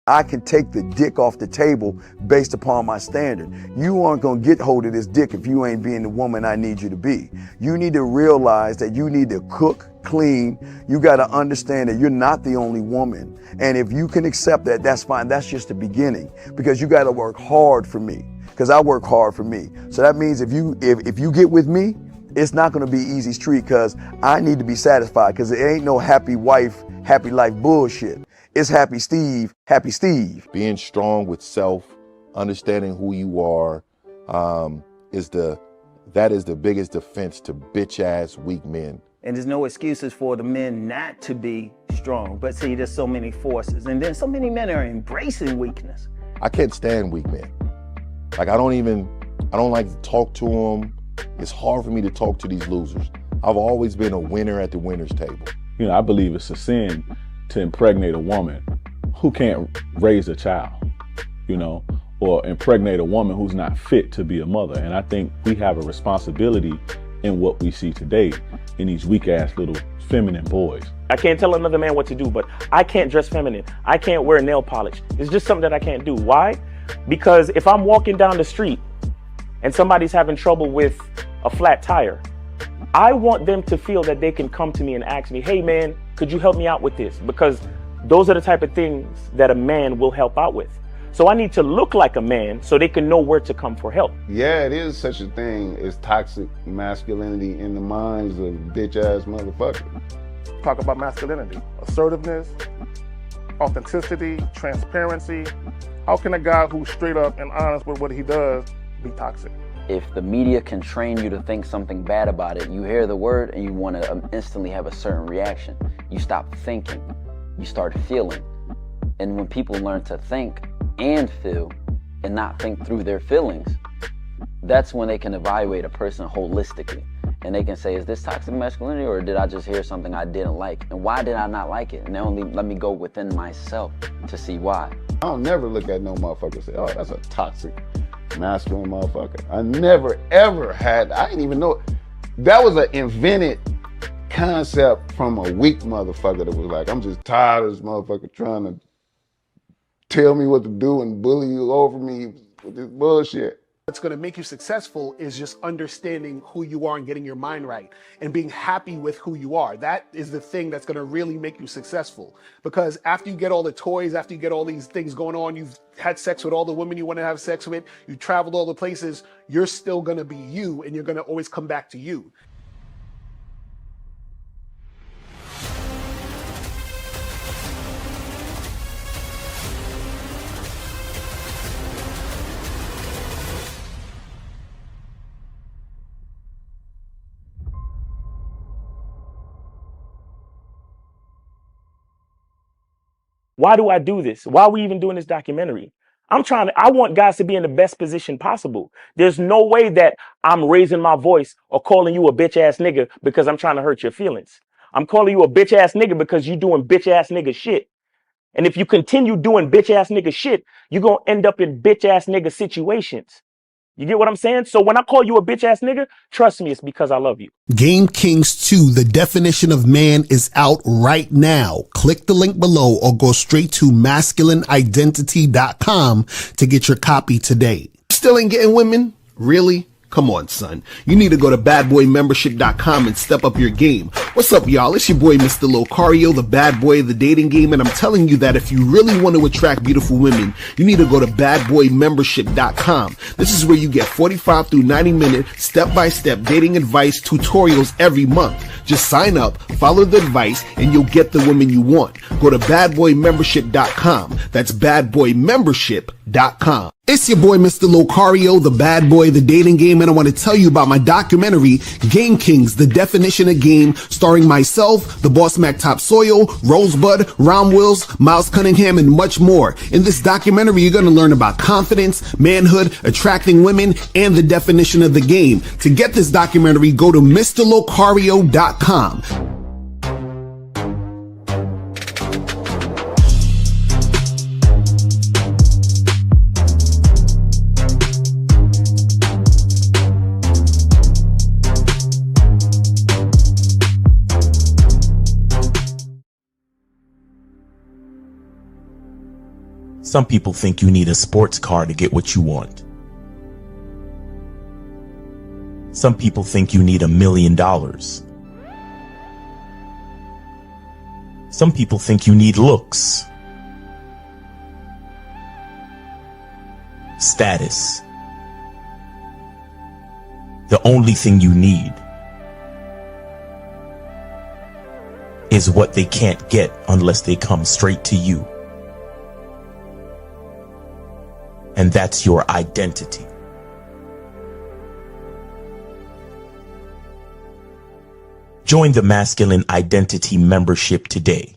I can take the dick off the table based upon my standard. You aren't gonna get hold of this dick if you ain't being the woman I need you to be. You need to realize that you need to cook, clean. You gotta understand that you're not the only woman. And if you can accept that, that's fine. That's just the beginning, because you gotta work hard for me, because I work hard for me. So that means if you get with me, it's not gonna be easy street, because I need to be satisfied, because it ain't no happy wife, happy life bullshit. It's happy Steve, happy Steve. Being strong with self, understanding who you are, that is the biggest defense to bitch ass weak men. And there's no excuses for the men not to be strong. But see, there's so many forces, and then so many men are embracing weakness. I can't stand weak men. Like I don't like to talk to them. It's hard for me to talk to these losers. I've always been a winner at the winner's table. You know, I believe it's a sin to impregnate a woman who can't raise a child, you know, or impregnate a woman who's not fit to be a mother. And I think we have a responsibility in what we see today in these weak ass little feminine boys. I can't tell another man what to do, but I can't dress feminine. I can't wear nail polish. It's just something that I can't do. Why? Because if I'm walking down the street and somebody's having trouble with a flat tire, I want them to feel that they can come to me and ask me, hey man, could you help me out with this? Because those are the type of things that a man will help out with. So I need to look like a man so they can know where to come for help. Yeah, it is such a thing as toxic masculinity in the minds of bitch ass motherfuckers. Talk about masculinity, assertiveness, authenticity, transparency. How can a guy who's straight up and honest with what he does be toxic? If the media can train you to think something bad about it, you hear the word and you want to instantly have a certain reaction. You stop thinking, you start feeling. And when people learn to think and feel and not think through their feelings, that's when they can evaluate a person holistically. And they can say, is this toxic masculinity, or did I just hear something I didn't like? And why did I not like it? And they only let me go within myself to see why. I don't never look at no motherfucker and say, oh, that's a toxic masculine motherfucker. I never ever had, I didn't even know. That was an invented concept from a weak motherfucker that was like, I'm just tired of this motherfucker trying to tell me what to do and bully you over me with this bullshit. What's going to make you successful is just understanding who you are and getting your mind right and being happy with who you are. That is the thing that's going to really make you successful. Because after you get all the toys, after you get all these things going on, you've had sex with all the women you want to have sex with, you traveled all the places, you're still going to be you, and you're going to always come back to you. Why do I do this? Why are we even doing this documentary? I want guys to be in the best position possible. There's no way that I'm raising my voice or calling you a bitch ass nigga because I'm trying to hurt your feelings. I'm calling you a bitch ass nigga because you're doing bitch ass nigga shit. And if you continue doing bitch ass nigga shit, you're going to end up in bitch ass nigga situations. You get what I'm saying? So when I call you a bitch ass nigga, trust me, it's because I love you. Game Kings 2, the definition of man, is out right now. Click the link below or go straight to masculineidentity.com to get your copy today. Still ain't getting women? Really? Come on, son. You need to go to badboymembership.com and step up your game. What's up, y'all? It's your boy, Mr. Locario, the bad boy of the dating game, and I'm telling you that if you really want to attract beautiful women, you need to go to badboymembership.com. This is where you get 45 through 90-minute step-by-step dating advice tutorials every month. Just sign up, follow the advice, and you'll get the women you want. Go to badboymembership.com. That's badboymembership.com. It's your boy, Mr. Locario, the bad boy of the dating game, and I want to tell you about my documentary, Game Kings, the definition of game, starring myself, the Boss Mac Topsoil, Rosebud, Ron Wills, Miles Cunningham, and much more. In this documentary, you're going to learn about confidence, manhood, attracting women, and the definition of the game. To get this documentary, go to MrLocario.com. Some people think you need a sports car to get what you want. Some people think you need $1 million. Some people think you need looks, status. The only thing you need is what they can't get unless they come straight to you. And that's your identity. Join the Masculine Identity membership today.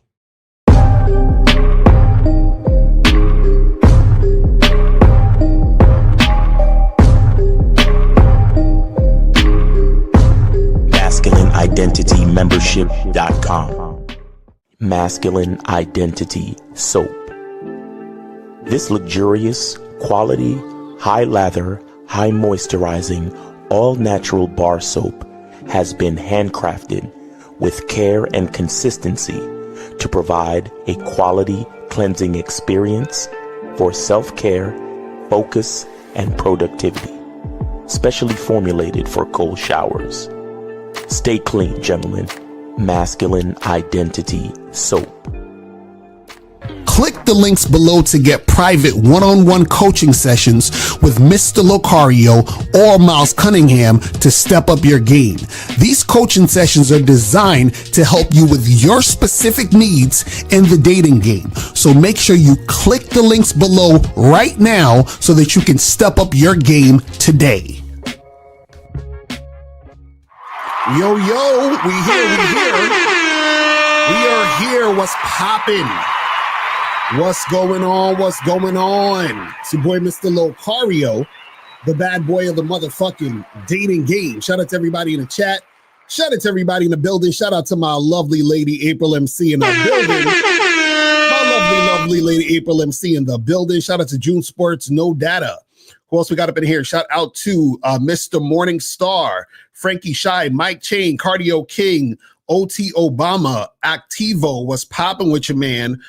MasculineIdentityMembership.com. Masculine Identity Soap. This luxurious, quality, high lather, high moisturizing, all natural bar soap has been handcrafted with care and consistency to provide a quality cleansing experience for self-care, focus, and productivity. Specially formulated for cold showers. Stay clean, gentlemen. Masculine Identity Soap. Click the links below to get private one-on-one coaching sessions with Mr. Locario or Miles Cunningham to step up your game. These coaching sessions are designed to help you with your specific needs in the dating game. So make sure you click the links below right now so that you can step up your game today. Yo, we are here. What's poppin'? What's going on? It's your boy, Mr. Locario, the bad boy of the motherfucking dating game. Shout out to everybody in the chat. Shout out to everybody in the building. Shout out to my lovely lady, April MC in the building. My lovely lady, April MC in the building. Shout out to June Sports, No Data. Who else we got up in here? Shout out to Mr. Morningstar, Frankie Shy, Mike Chain, Cardio King, OT Obama, Activo, what's popping with you, man?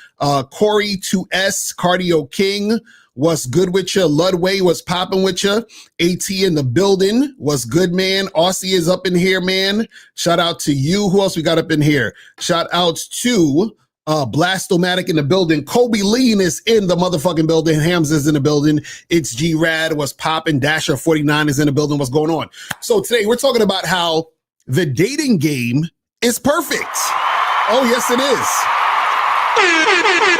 Corey 2S, Cardio King, what's good with you? Ludway, what's popping with you? AT in the building, what's good, man? Aussie is up in here, man. Shout out to you. Who else we got up in here? Shout outs to Blastomatic in the building. Kobe Lean is in the motherfucking building. Hams is in the building. It's G-Rad, what's popping? Dasher 49 is in the building. What's going on? So today we're talking about how the dating game is perfect. Oh, yes, it is.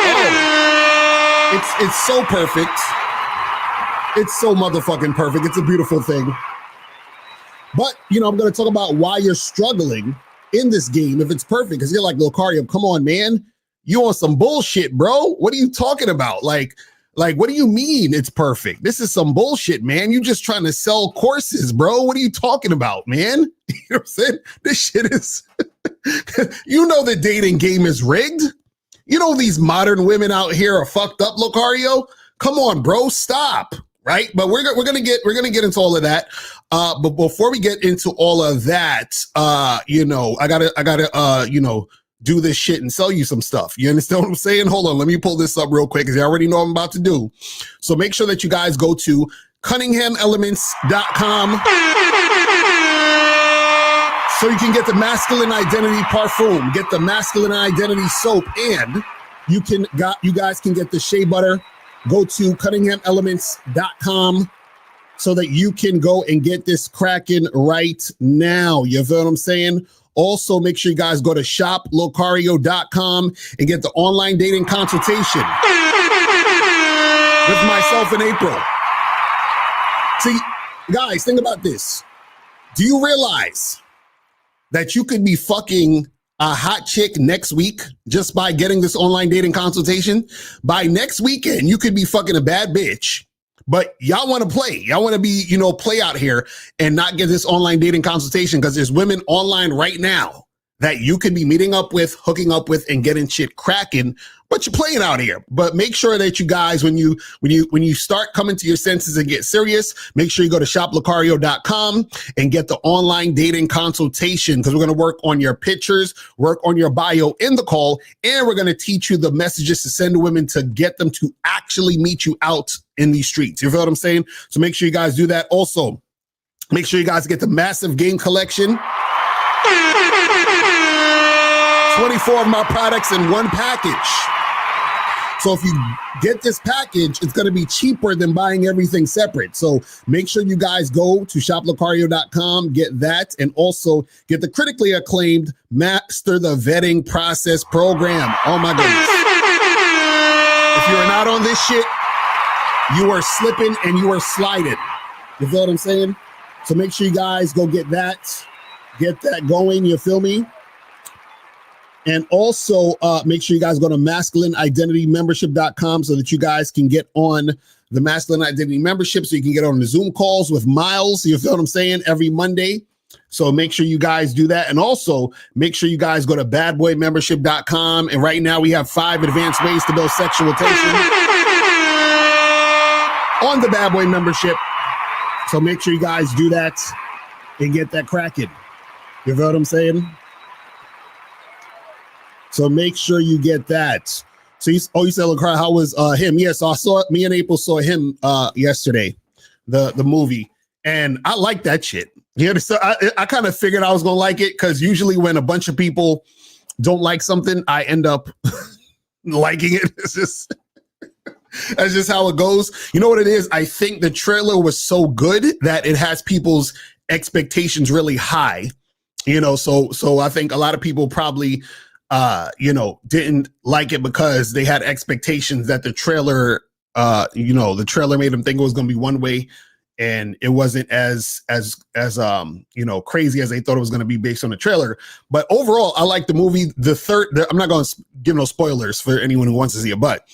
Oh, it's so perfect. It's so motherfucking perfect. It's a beautiful thing. But, I'm going to talk about why you're struggling in this game if it's perfect. Because you're like, Locario, come on, man. You on some bullshit, bro. What are you talking about? Like, what do you mean it's perfect? This is some bullshit, man. You just trying to sell courses, bro. What are you talking about, man? You know what I'm saying? This shit is, the dating game is rigged. These modern women out here are fucked up, Locario. Come on, bro, stop. Right? But we're gonna get into all of that. But before we get into all of that, I gotta do this shit and sell you some stuff. You understand what I'm saying? Hold on, let me pull this up real quick because you already know what I'm about to do. So make sure that you guys go to CunninghamElements.com so you can get the Masculine Identity Parfum, get the Masculine Identity Soap, and you guys can get the shea butter. Go to CunninghamElements.com so that you can go and get this cracking right now. You feel what I'm saying? Also, make sure you guys go to shoplocario.com and get the online dating consultation with myself and April. See, guys, think about this. Do you realize that you could be fucking a hot chick next week just by getting this online dating consultation? By next weekend, you could be fucking a bad bitch. But y'all want to play. Y'all want to be, play out here and not get this online dating consultation because there's women online right now that you could be meeting up with, hooking up with, and getting shit cracking, but you're playing out here. But make sure that you guys, when you start coming to your senses and get serious, make sure you go to shoplocario.com and get the online dating consultation, because we're going to work on your pictures, work on your bio in the call, and we're going to teach you the messages to send to women to get them to actually meet you out in these streets. You feel what I'm saying? So make sure you guys do that. Also, make sure you guys get the massive game collection. 24 of my products in one package. So if you get this package, it's going to be cheaper than buying everything separate. So make sure you guys go to shoplocario.com, get that, and also get the critically acclaimed Master the Vetting Process program. Oh my goodness. If you're not on this shit, you are slipping and you are sliding. You feel what I'm saying? So make sure you guys go get that going. You feel me? And also make sure you guys go to masculineidentitymembership.com so that you guys can get on the Masculine Identity Membership, so you can get on the Zoom calls with Miles. You feel what I'm saying? Every Monday. So make sure you guys do that. And also make sure you guys go to badboymembership.com. And right now we have 5 advanced ways to build sexual tension on the Bad Boy membership. So make sure you guys do that and get that cracking. You feel what I'm saying? So make sure you get that. So you said, Locario, how was him? Yes, I saw, me and April saw him yesterday, the movie, and I like that shit. Yeah, so I kind of figured I was gonna like it, because usually when a bunch of people don't like something, I end up liking it. That's just how it goes. You know what it is? I think the trailer was so good that it has people's expectations really high. You know, so I think a lot of people probably didn't like it because they had expectations that the trailer, the trailer made them think it was going to be one way, and it wasn't as crazy as they thought it was going to be based on the trailer. But overall, I like the movie. I'm not going to give no spoilers for anyone who wants to see it, but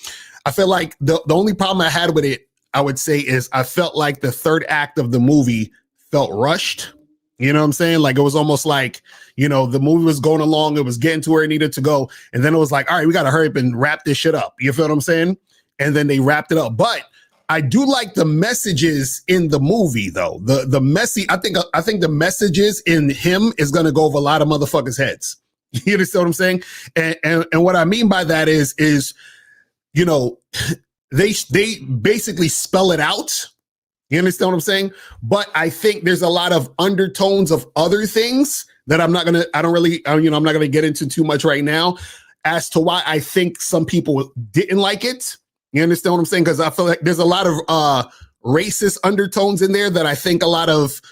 I feel like the only problem I had with it, I would say, is I felt like the third act of the movie felt rushed. You know what I'm saying? Like, it was almost like, the movie was going along, it was getting to where it needed to go. And then it was like, all right, we got to hurry up and wrap this shit up. You feel what I'm saying? And then they wrapped it up. But I do like the messages in the movie, though. I think the messages in him is going to go over a lot of motherfuckers' heads. You understand what I'm saying? And what I mean by that is, they basically spell it out. You understand what I'm saying? But I think there's a lot of undertones of other things that I'm not going to get into too much right now as to why I think some people didn't like it. You understand what I'm saying? Because I feel like there's a lot of racist undertones in there that I think a lot of,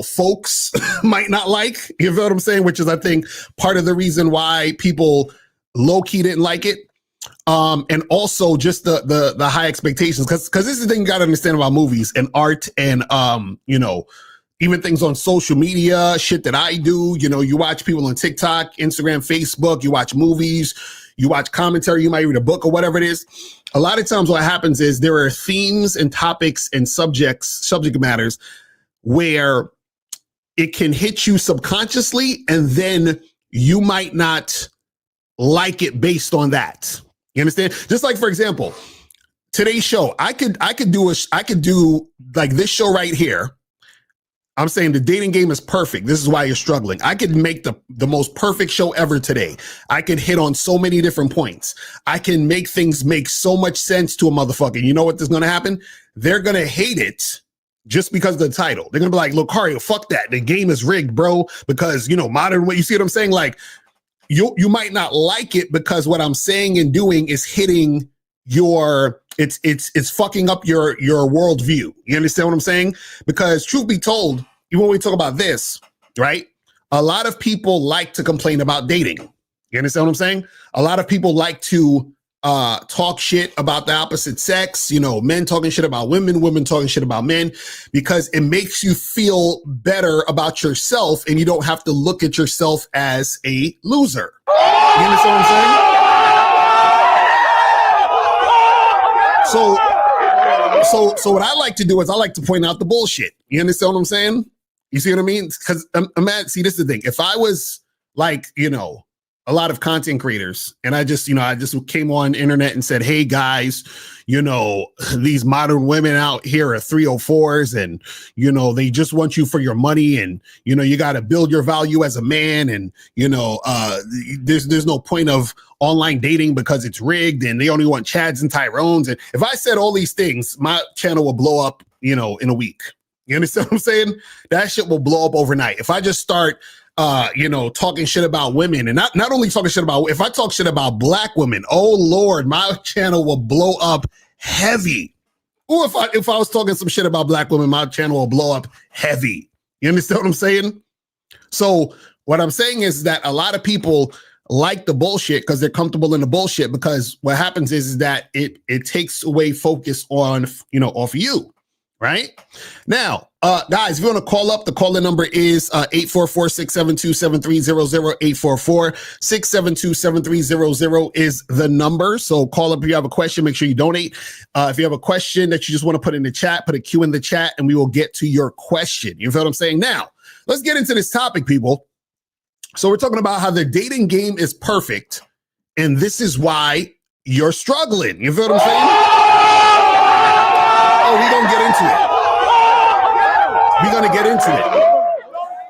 folks might not like. You feel what I'm saying? Which is, I think, part of the reason why people low-key didn't like it. And also just the high expectations, because this is the thing you got to understand about movies and art and even things on social media, shit that I do. You watch people on TikTok, Instagram, Facebook, you watch movies, you watch commentary, you might read a book or whatever it is. A lot of times what happens is there are themes and topics and subject matters where it can hit you subconsciously, and then you might not like it based on that. You understand? Just like, for example, today's show, I could do like this show right here. I'm saying the dating game is perfect. This is why you're struggling. I could make the most perfect show ever today. I could hit on so many different points. I can make things make so much sense to a motherfucker. You know what is going to happen? They're going to hate it just because of the title. They're going to be like, Locario, fuck that. The game is rigged, bro. Because, modern way. You see what I'm saying? Like, you might not like it because what I'm saying and doing is hitting it's fucking up your worldview. You understand what I'm saying? Because truth be told, even when we talk about this, right? A lot of people like to complain about dating. You understand what I'm saying? A lot of people like to talk shit about the opposite sex, men talking shit about women, women talking shit about men, because it makes you feel better about yourself and you don't have to look at yourself as a loser. You understand what I'm saying? So what I like to do is I like to point out the bullshit. You understand what I'm saying? You see what I mean? Because see, this is the thing. If I was like, you know, a lot of content creators. And I just came on internet and said, hey guys, you know, these modern women out here are 304s and, you know, they just want you for your money. And, you know, you got to build your value as a man. And, you know, there's no point of online dating because it's rigged and they only want Chads and Tyrones. And if I said all these things, my channel will blow up, you know, in a week. You understand what I'm saying? That shit will blow up overnight. If I just start you know, talking shit about women, and not only talking shit about, if I talk shit about black women, oh Lord, my channel will blow up heavy. Or if I was talking some shit about black women, my channel will blow up heavy. You understand what I'm saying? So what I'm saying is that a lot of people like the bullshit because they're comfortable in the bullshit, because what happens is that it takes away focus on, you know, off of you. Right now, guys, if you want to call up, the caller number is 844-672-7300. 844-672-7300 is the number. So call up if you have a question. Make sure you donate. If you have a question that you just want to put in the chat, put a Q in the chat, and we will get to your question. You feel what I'm saying? Now, let's get into this topic, people. So we're talking about how the dating game is perfect, and this is why you're struggling. You feel what I'm saying? Oh, we're going to get into it. We're going to get into it.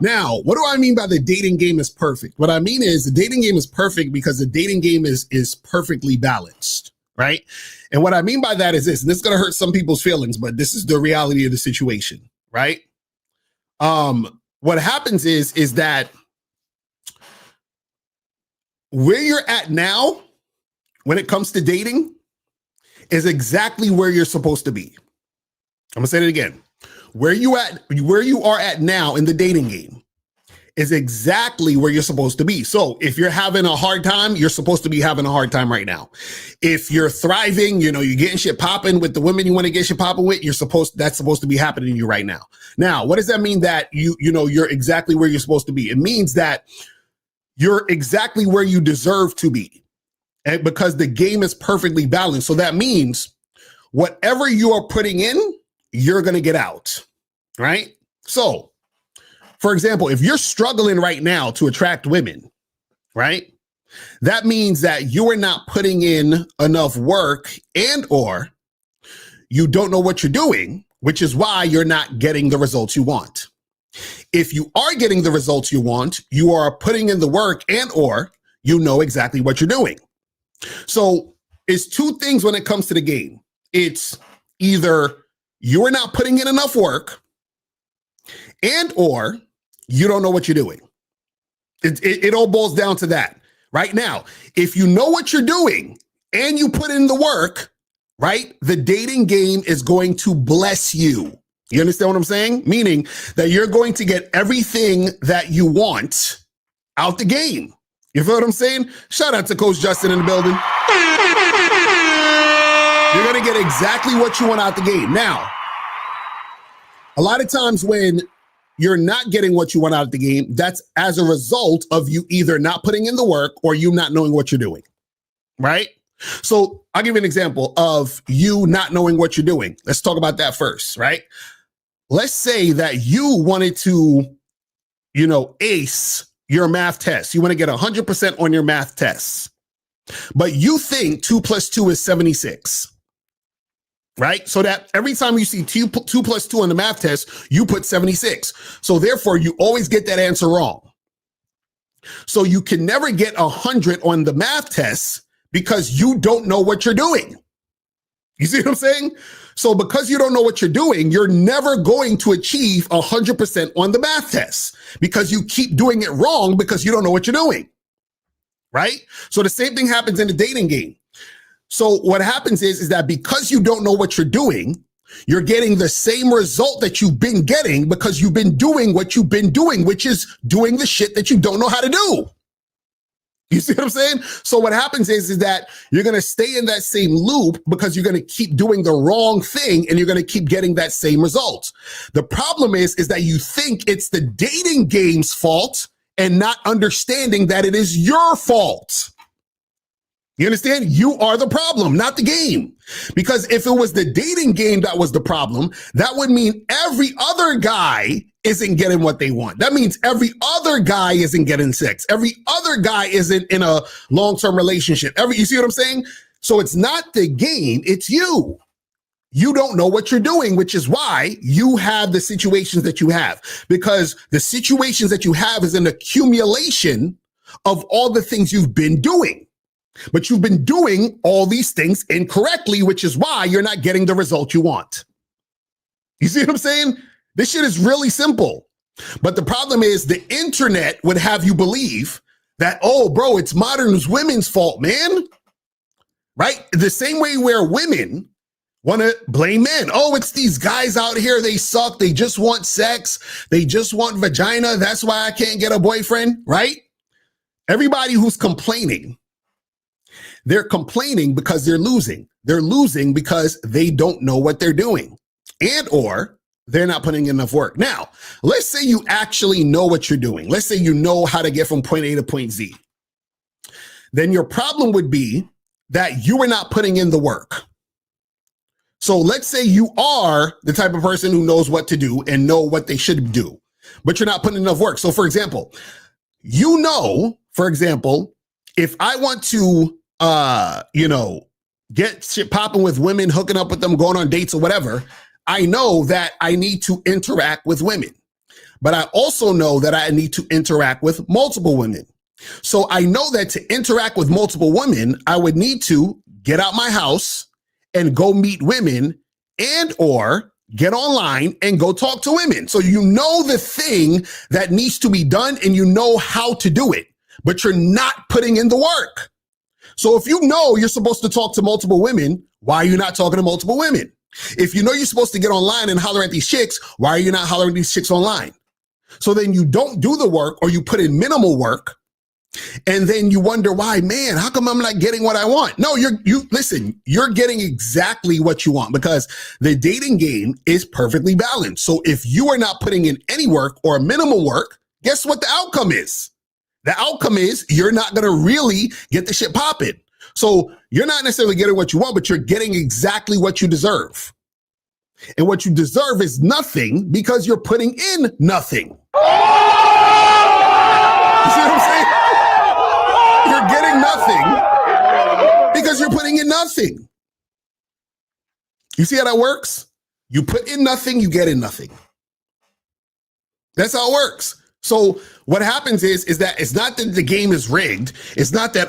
Now, what do I mean by the dating game is perfect? What I mean is the dating game is perfect because the dating game is perfectly balanced, right? And what I mean by that is this, and this is going to hurt some people's feelings, but this is the reality of the situation, right? What happens is that where you're at now, when it comes to dating, is exactly where you're supposed to be. I'm gonna say it again. Where you are at now in the dating game is exactly where you're supposed to be. So if you're having a hard time, you're supposed to be having a hard time right now. If you're thriving, you know, you're getting shit popping with the women you want to get shit popping with, that's supposed to be happening to you right now. Now, what does that mean that you're exactly where you're supposed to be? It means that you're exactly where you deserve to be, and because the game is perfectly balanced. So that means whatever you are putting in, you're going to get out, right? So, for example, if you're struggling right now to attract women, right? That means that you are not putting in enough work, and or you don't know what you're doing, which is why you're not getting the results you want. If you are getting the results you want, you are putting in the work, and or you know exactly what you're doing. So it's two things when it comes to the game. It's either you're not putting in enough work, and or you don't know what you're doing. It all boils down to that. Right now, if you know what you're doing and you put in the work, right, the dating game is going to bless you. You understand what I'm saying? Meaning that you're going to get everything that you want out the game. You feel what I'm saying? Shout out to Coach Justin in the building. You're going to get exactly what you want out the game. Now, a lot of times when you're not getting what you want out of the game, that's as a result of you either not putting in the work or you not knowing what you're doing, right? So I'll give you an example of you not knowing what you're doing. Let's talk about that first, right? Let's say that you wanted to, ace your math test. You want to get 100% on your math tests, but you think 2 + 2 is 76. Right? So that every time you see 2 + 2 on the math test, you put 76. So therefore, you always get that answer wrong. So you can never get 100 on the math tests because you don't know what you're doing. You see what I'm saying? So because you don't know what you're doing, you're never going to achieve 100% on the math tests because you keep doing it wrong because you don't know what you're doing. Right? So the same thing happens in the dating game. So what happens is that because you don't know what you're doing, you're getting the same result that you've been getting because you've been doing what you've been doing, which is doing the shit that you don't know how to do. You see what I'm saying? So what happens is that you're going to stay in that same loop because you're going to keep doing the wrong thing and you're going to keep getting that same result. The problem is that you think it's the dating game's fault and not understanding that it is your fault. You understand? You are the problem, not the game. Because if it was the dating game that was the problem, that would mean every other guy isn't getting what they want. That means every other guy isn't getting sex. Every other guy isn't in a long-term relationship. You see what I'm saying? So it's not the game, it's you. You don't know what you're doing, which is why you have the situations that you have. Because the situations that you have is an accumulation of all the things you've been doing. But you've been doing all these things incorrectly, which is why you're not getting the result you want. You see what I'm saying? This shit is really simple. But the problem is the internet would have you believe that, oh, bro, it's modern women's fault, man. Right? The same way where women want to blame men. Oh, it's these guys out here. They suck. They just want sex. They just want vagina. That's why I can't get a boyfriend, right? Everybody who's complaining, they're complaining because they're losing. They're losing because they don't know what they're doing and or they're not putting enough work. Now, let's say you actually know what you're doing. Let's say you know how to get from point A to point Z. Then your problem would be that you are not putting in the work. So let's say you are the type of person who knows what to do and know what they should do, but you're not putting enough work. So for example, you know, for example, if I want to, get shit popping with women, hooking up with them, going on dates or whatever, I know that I need to interact with women, but I also know that I need to interact with multiple women. So I know that to interact with multiple women, I would need to get out my house and go meet women and or get online and go talk to women. So you know the thing that needs to be done and you know how to do it, but you're not putting in the work. So if you know you're supposed to talk to multiple women, why are you not talking to multiple women? If you know you're supposed to get online and holler at these chicks, why are you not hollering at these chicks online? So then you don't do the work or you put in minimal work. And then you wonder why, man, how come I'm not getting what I want? No, listen, you're getting exactly what you want because the dating game is perfectly balanced. So if you are not putting in any work or minimal work, guess what the outcome is? The outcome is you're not going to really get the shit popping. So you're not necessarily getting what you want, but you're getting exactly what you deserve. And what you deserve is nothing because you're putting in nothing. You see what I'm saying? You're getting nothing because you're putting in nothing. You see how that works? You put in nothing, you get in nothing. That's how it works. So what happens is that it's not that the game is rigged. It's not that,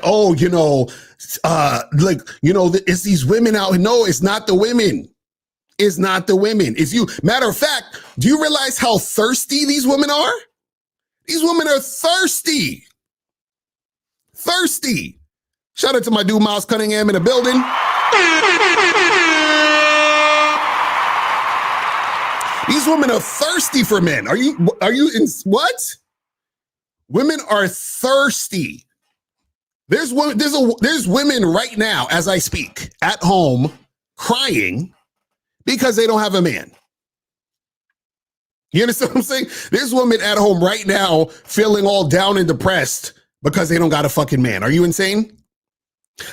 it's these women out here. No, it's not the women. It's not the women. It's you. Matter of fact, do you realize how thirsty these women are? These women are thirsty. Thirsty. Shout out to my dude, Miles Cunningham in the building. These women are thirsty for men. Are you in what? Women are thirsty. There's women right now as I speak at home crying because they don't have a man. You understand what I'm saying? There's women at home right now feeling all down and depressed because they don't got a fucking man. Are you insane?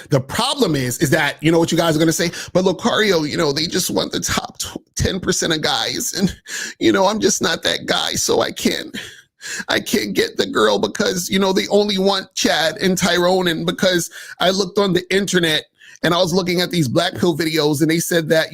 The problem is that, you know what you guys are going to say, but Locario, they just want the top 10% of guys. And, I'm just not that guy. So I can't get the girl because, they only want Chad and Tyrone. And because I looked on the internet and I was looking at these black pill videos and they said that,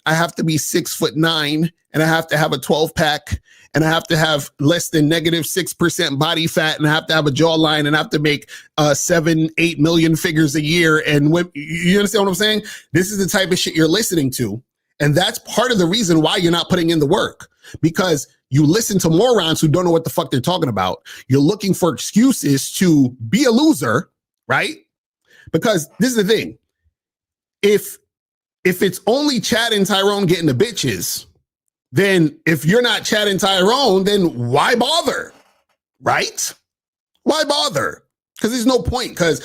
I have to be 6'9" and I have to have a 12 pack and I have to have less than -6% body fat and I have to have a jawline and I have to make 7-8 million figures a year. And you understand what I'm saying? This is the type of shit you're listening to. And that's part of the reason why you're not putting in the work, because you listen to morons who don't know what the fuck they're talking about. You're looking for excuses to be a loser, right? Because this is the thing. If it's only Chad and Tyrone getting the bitches, then if you're not Chad and Tyrone, then why bother, right? Why bother? Because there's no point. Because,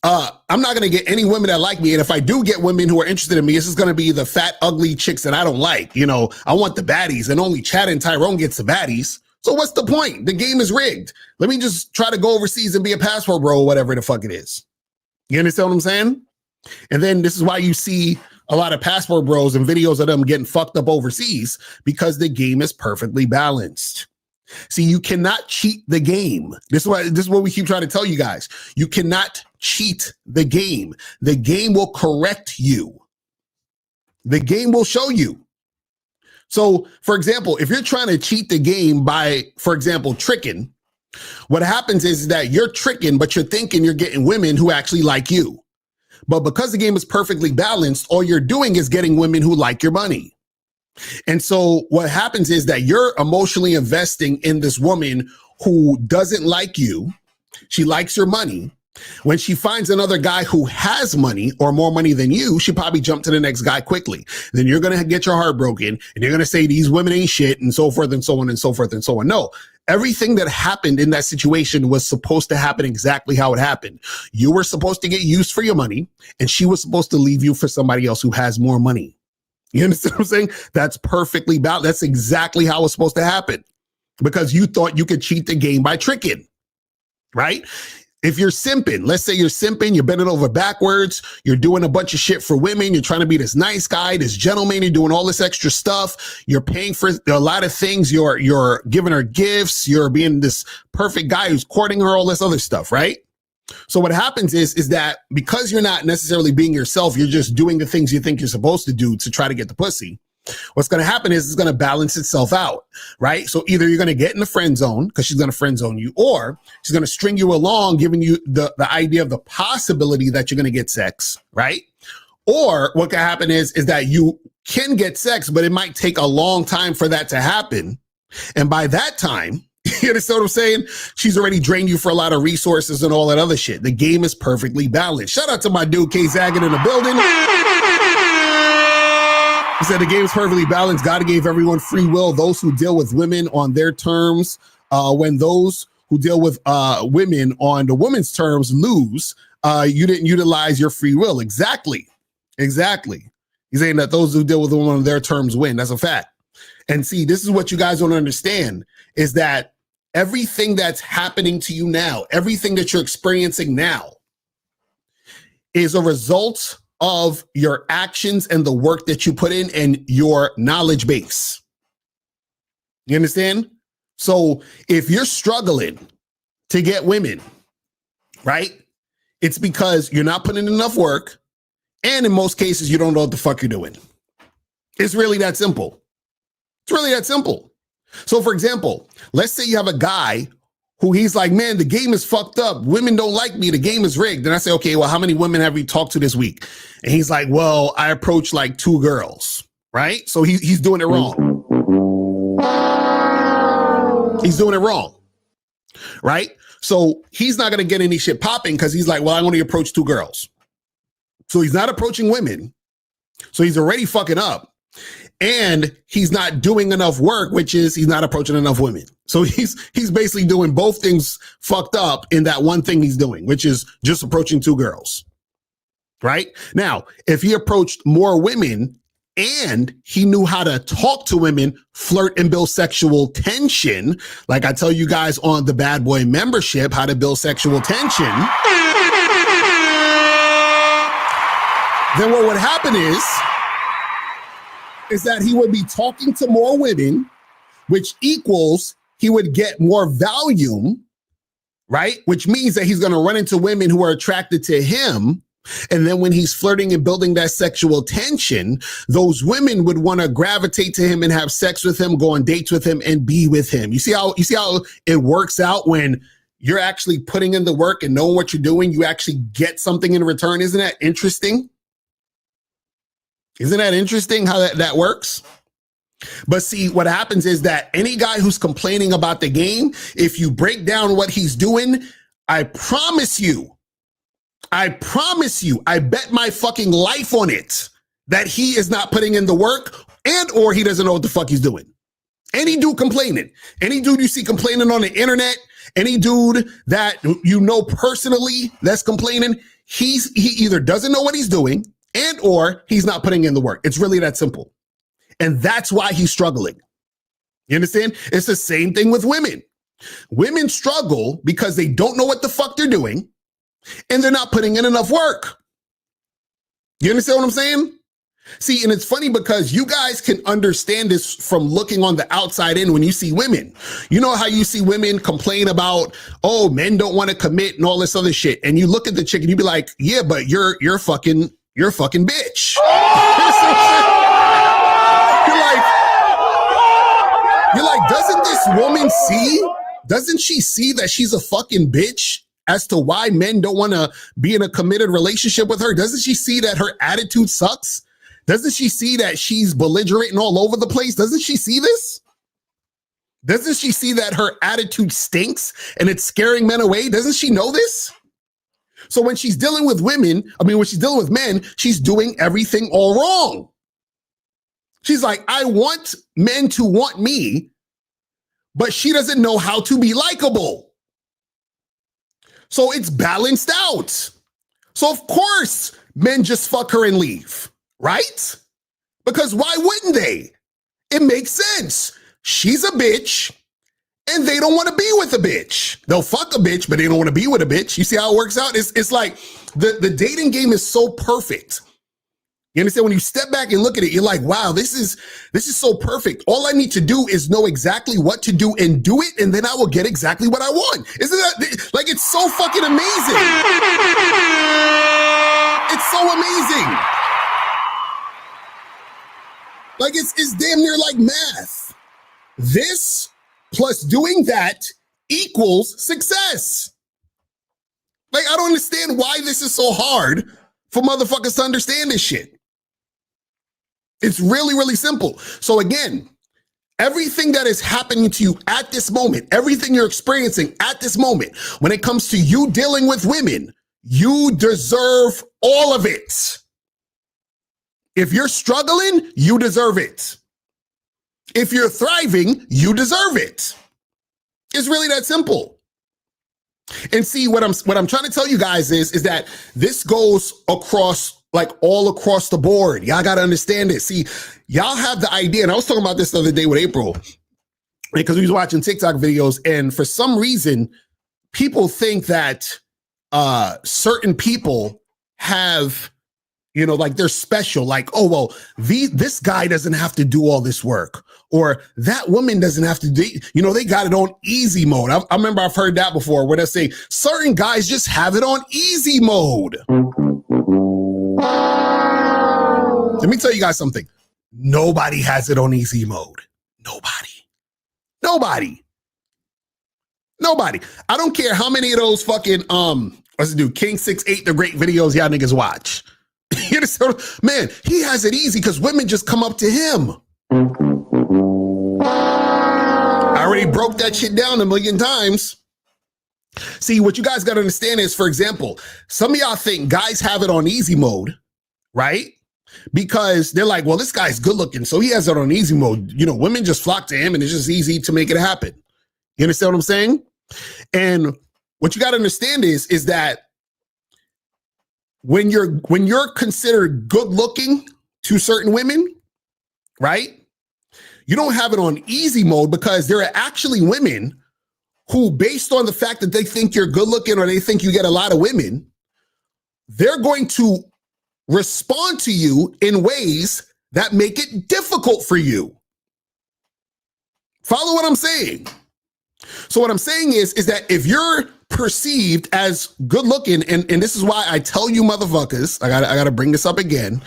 I'm not going to get any women that like me. And if I do get women who are interested in me, this is going to be the fat, ugly chicks that I don't like. I want the baddies and only Chad and Tyrone gets the baddies. So what's the point? The game is rigged. Let me just try to go overseas and be a passport bro or whatever the fuck it is. You understand what I'm saying? And then this is why you see a lot of passport bros and videos of them getting fucked up overseas because the game is perfectly balanced. See, you cannot cheat the game. This is what we keep trying to tell you guys. You cannot cheat the game. The game will correct you. The game will show you. So, for example, if you're trying to cheat the game by, for example, tricking, what happens is that you're tricking, but you're thinking you're getting women who actually like you. But because the game is perfectly balanced, all you're doing is getting women who like your money. And so what happens is that you're emotionally investing in this woman who doesn't like you. She likes your money. When she finds another guy who has money or more money than you, she probably jump to the next guy quickly. Then you're going to get your heart broken and you're going to say these women ain't shit and so forth and so on and so forth and so on. No, everything that happened in that situation was supposed to happen exactly how it happened. You were supposed to get used for your money and she was supposed to leave you for somebody else who has more money. You understand what I'm saying? That's perfectly balanced. That's exactly how it's supposed to happen because you thought you could cheat the game by tricking, right? If you're simping, let's say you're simping, you're bending over backwards, you're doing a bunch of shit for women, you're trying to be this nice guy, this gentleman, you're doing all this extra stuff, you're paying for a lot of things, you're giving her gifts, you're being this perfect guy who's courting her, all this other stuff, right? So what happens is that because you're not necessarily being yourself, you're just doing the things you think you're supposed to do to try to get the pussy. What's going to happen is it's going to balance itself out, right? So either you're going to get in the friend zone because she's going to friend zone you, or she's going to string you along, giving you the idea of the possibility that you're going to get sex, right? Or what can happen is that you can get sex, but it might take a long time for that to happen. And by that time, you understand what I'm saying? She's already drained you for a lot of resources and all that other shit. The game is perfectly balanced. Shout out to my dude, K Zaggin in the building. He said the game is perfectly balanced. God gave everyone free will. Those who deal with women on their terms, when those who deal with women on the woman's terms lose, you didn't utilize your free will. Exactly. He's saying that those who deal with women on their terms win. That's a fact. And see, this is what you guys don't understand is that everything that's happening to you now, everything that you're experiencing now is a result of your actions and the work that you put in and your knowledge base. You understand? So if you're struggling to get women, right? It's because you're not putting in enough work. And in most cases, you don't know what the fuck you're doing. It's really that simple. It's really that simple. So for example, let's say you have a guy who he's like, man, the game is fucked up. Women don't like me. The game is rigged. And I say, okay, well, how many women have you talked to this week? And he's like, well, I approached like 2 girls, right? So he's doing it wrong. He's doing it wrong, right? So he's not going to get any shit popping because he's like, well, I only approached 2 girls. So he's not approaching women. So he's already fucking up. And he's not doing enough work, which is he's not approaching enough women. So he's basically doing both things fucked up in that one thing he's doing, which is just approaching 2 girls. Right? Now, if he approached more women and he knew how to talk to women, flirt and build sexual tension, like I tell you guys on the Bad Boy membership, how to build sexual tension, then what would happen is that he would be talking to more women, which equals he would get more volume, right? Which means that he's going to run into women who are attracted to him. And then when he's flirting and building that sexual tension, those women would want to gravitate to him and have sex with him, go on dates with him, and be with him. You see how it works out when you're actually putting in the work and knowing what you're doing, you actually get something in return. Isn't that interesting? Isn't that interesting how that works? But see, what happens is that any guy who's complaining about the game, if you break down what he's doing, I promise you, I bet my fucking life on it that he is not putting in the work and or he doesn't know what the fuck he's doing. Any dude complaining, any dude you see complaining on the internet, any dude that you know personally that's complaining, he either doesn't know what he's doing and or he's not putting in the work. It's really that simple. And that's why he's struggling. You understand? It's the same thing with women. Women struggle because they don't know what the fuck they're doing and they're not putting in enough work. You understand what I'm saying? See, and it's funny because you guys can understand this from looking on the outside in when you see women. You know how you see women complain about, oh, men don't want to commit and all this other shit. And you look at the chick and you be like, yeah, but you're a fucking bitch. You're like, doesn't this woman see? Doesn't she see that she's a fucking bitch as to why men don't want to be in a committed relationship with her? Doesn't she see that her attitude sucks? Doesn't she see that she's belligerent and all over the place? Doesn't she see this? Doesn't she see that her attitude stinks and it's scaring men away? Doesn't she know this? So when she's dealing with when she's dealing with men, she's doing everything all wrong. She's like, I want men to want me, but she doesn't know how to be likable. So it's balanced out. So of course, men just fuck her and leave. Right? Because why wouldn't they? It makes sense. She's a bitch and they don't want to be with a bitch. They'll fuck a bitch, but they don't want to be with a bitch. You see how it works out? It's like the dating game is so perfect. You understand? When you step back and look at it, you're like, wow, this is so perfect. All I need to do is know exactly what to do and do it, and then I will get exactly what I want. Isn't that like, it's so fucking amazing? It's so amazing. Like it's damn near like math. This plus doing that equals success. Like, I don't understand why this is so hard for motherfuckers to understand this shit. It's really, really simple. So again, everything that is happening to you at this moment, everything you're experiencing at this moment, when it comes to you dealing with women, you deserve all of it. If you're struggling, you deserve it. If you're thriving, you deserve it. It's really that simple. And see, what I'm trying to tell you guys is that this goes across, like, all across the board. Y'all got to understand it. See, y'all have the idea, and I was talking about this the other day with April, because we was watching TikTok videos, and for some reason, people think that certain people have, you know, like, they're special. Like, oh, well, this guy doesn't have to do all this work, or that woman doesn't have to do, you know, they got it on easy mode. I remember I've heard that before, where they say certain guys just have it on easy mode. Let me tell you guys something. Nobody has it on easy mode. Nobody. I don't care how many of those fucking, what's it do? King 6'8", the great videos y'all niggas watch. You understand? Man, he has it easy because women just come up to him. I already broke that shit down a million times. See, what you guys got to understand is, for example, some of y'all think guys have it on easy mode, right? Because they're like, well, this guy's good looking, so he has it on easy mode. You know, women just flock to him and it's just easy to make it happen. You understand what I'm saying? And what you got to understand is that when you're considered good looking to certain women, right? You don't have it on easy mode, because there are actually women who, based on the fact that they think you're good looking or they think you get a lot of women, they're going to respond to you in ways that make it difficult for you. Follow what I'm saying? So what I'm saying is that if you're perceived as good looking, and this is why I tell you motherfuckers, I gotta bring this up again.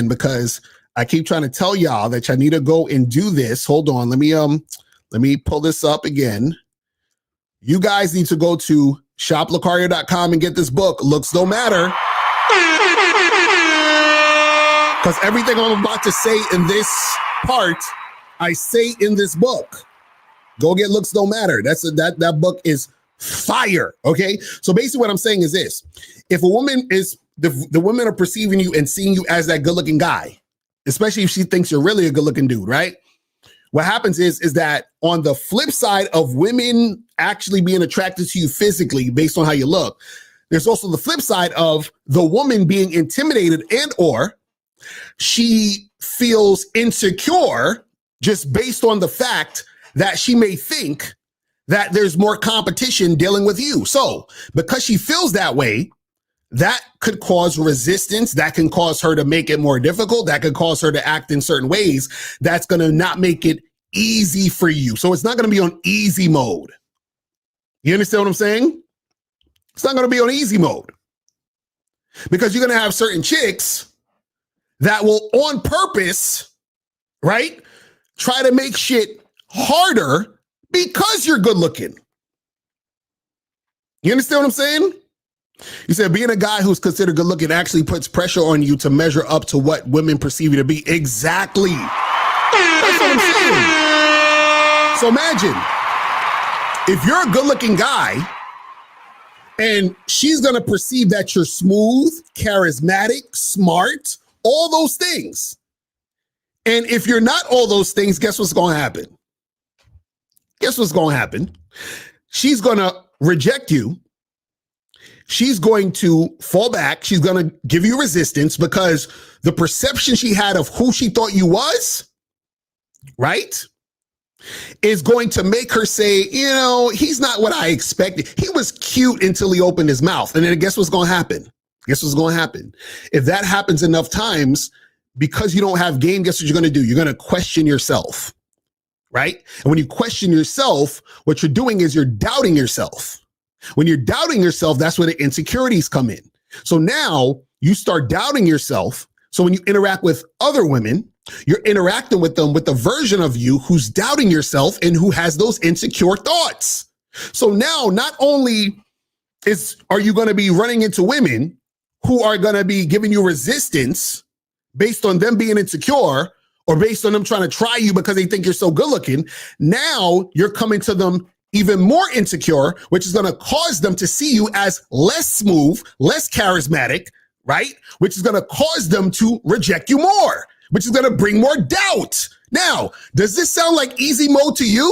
Because I keep trying to tell y'all that y'all need to go and do this. Hold on, let me pull this up again. You guys need to go to shoplocario.com and get this book, Looks Don't Matter. Because everything I'm about to say in this part, I say in this book. Go get Looks Don't Matter. That book is fire. Okay. So basically what I'm saying is this: if a woman is, the women are perceiving you and seeing you as that good looking guy, especially if she thinks you're really a good looking dude, right? What happens is that on the flip side of women actually being attracted to you physically based on how you look, there's also the flip side of the woman being intimidated and or she feels insecure just based on the fact that she may think that there's more competition dealing with you. So because she feels that way, that could cause resistance. That can cause her to make it more difficult. That could cause her to act in certain ways. That's going to not make it easy for you. So it's not going to be on easy mode. You understand what I'm saying? It's not going to be on easy mode because you're going to have certain chicks that will on purpose, right, try to make shit harder because you're good looking. You understand what I'm saying? You said being a guy who's considered good looking actually puts pressure on you to measure up to what women perceive you to be. Exactly. That's what I'm saying. So imagine if you're a good looking guy and she's going to perceive that you're smooth, charismatic, smart, all those things. And if you're not all those things, guess what's going to happen? Guess what's going to happen? She's going to reject you. She's going to fall back. She's going to give you resistance because the perception she had of who she thought you was, right, is going to make her say, you know, he's not what I expected. He was cute until he opened his mouth. And then guess what's going to happen? Guess what's going to happen? If that happens enough times, because you don't have game, guess what you're going to do? You're going to question yourself, right? And when you question yourself, what you're doing is you're doubting yourself. When you're doubting yourself, that's where the insecurities come in. So now you start doubting yourself. So when you interact with other women, you're interacting with them with the version of you who's doubting yourself and who has those insecure thoughts. So now not only are you going to be running into women who are going to be giving you resistance based on them being insecure or based on them trying to try you because they think you're so good looking, now you're coming to them even more insecure, which is going to cause them to see you as less smooth, less charismatic, right? Which is going to cause them to reject you more, which is going to bring more doubt. Now, does this sound like easy mode to you?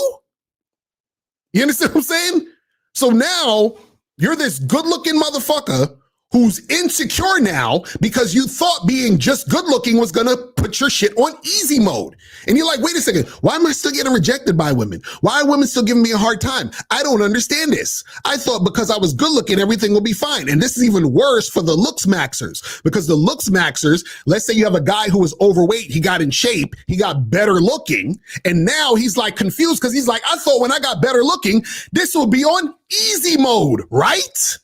You understand what I'm saying? So now you're this good looking motherfucker who's insecure now because you thought being just good looking was going to put your shit on easy mode. And you're like, wait a second, why am I still getting rejected by women? Why are women still giving me a hard time? I don't understand this. I thought because I was good looking, everything will be fine. And this is even worse for the looks maxers, because the looks maxers, let's say you have a guy who was overweight, he got in shape, he got better looking, and now he's like confused because he's like, I thought when I got better looking, this will be on easy mode, right?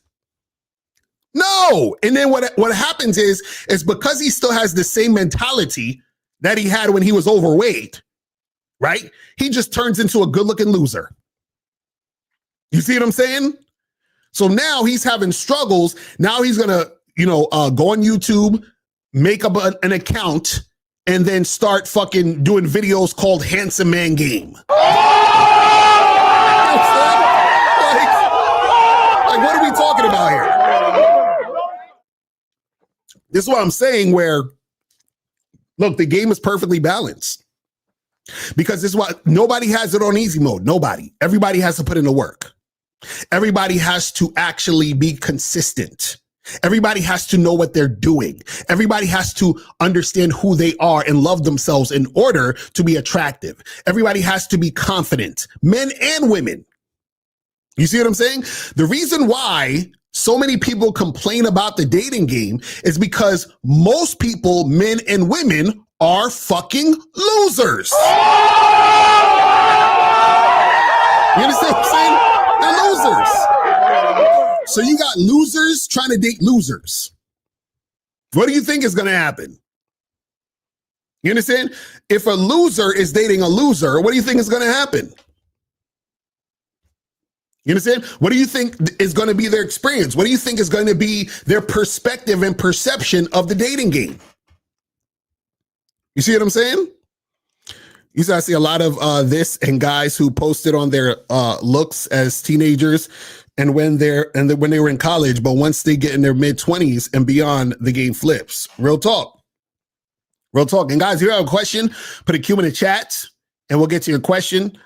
No. And then what happens is because he still has the same mentality that he had when he was overweight, right? He just turns into a good looking loser. You see what I'm saying? So now he's having struggles. Now he's going to, go on YouTube, make up an account, and then start fucking doing videos called Handsome Man Game. Like, what are we talking about here? This is what I'm saying, where, look, the game is perfectly balanced. Because this is what, nobody has it on easy mode. Nobody. Everybody has to put in the work. Everybody has to actually be consistent. Everybody has to know what they're doing. Everybody has to understand who they are and love themselves in order to be attractive. Everybody has to be confident, men and women. You see what I'm saying? The reason why so many people complain about the dating game is because most people, men and women, are fucking losers. You understand what I'm saying? They're losers. So you got losers trying to date losers. What do you think is going to happen? You understand? If a loser is dating a loser, what do you think is going to happen? You understand? What do you think is going to be their experience? What do you think is going to be their perspective and perception of the dating game? You see what I'm saying? You see, I see a lot of this and guys who posted on their looks as teenagers and when they were in college, but once they get in their mid-20s and beyond, the game flips. Real talk. Real talk. And guys, if you have a question, put a Q in the chat and we'll get to your question.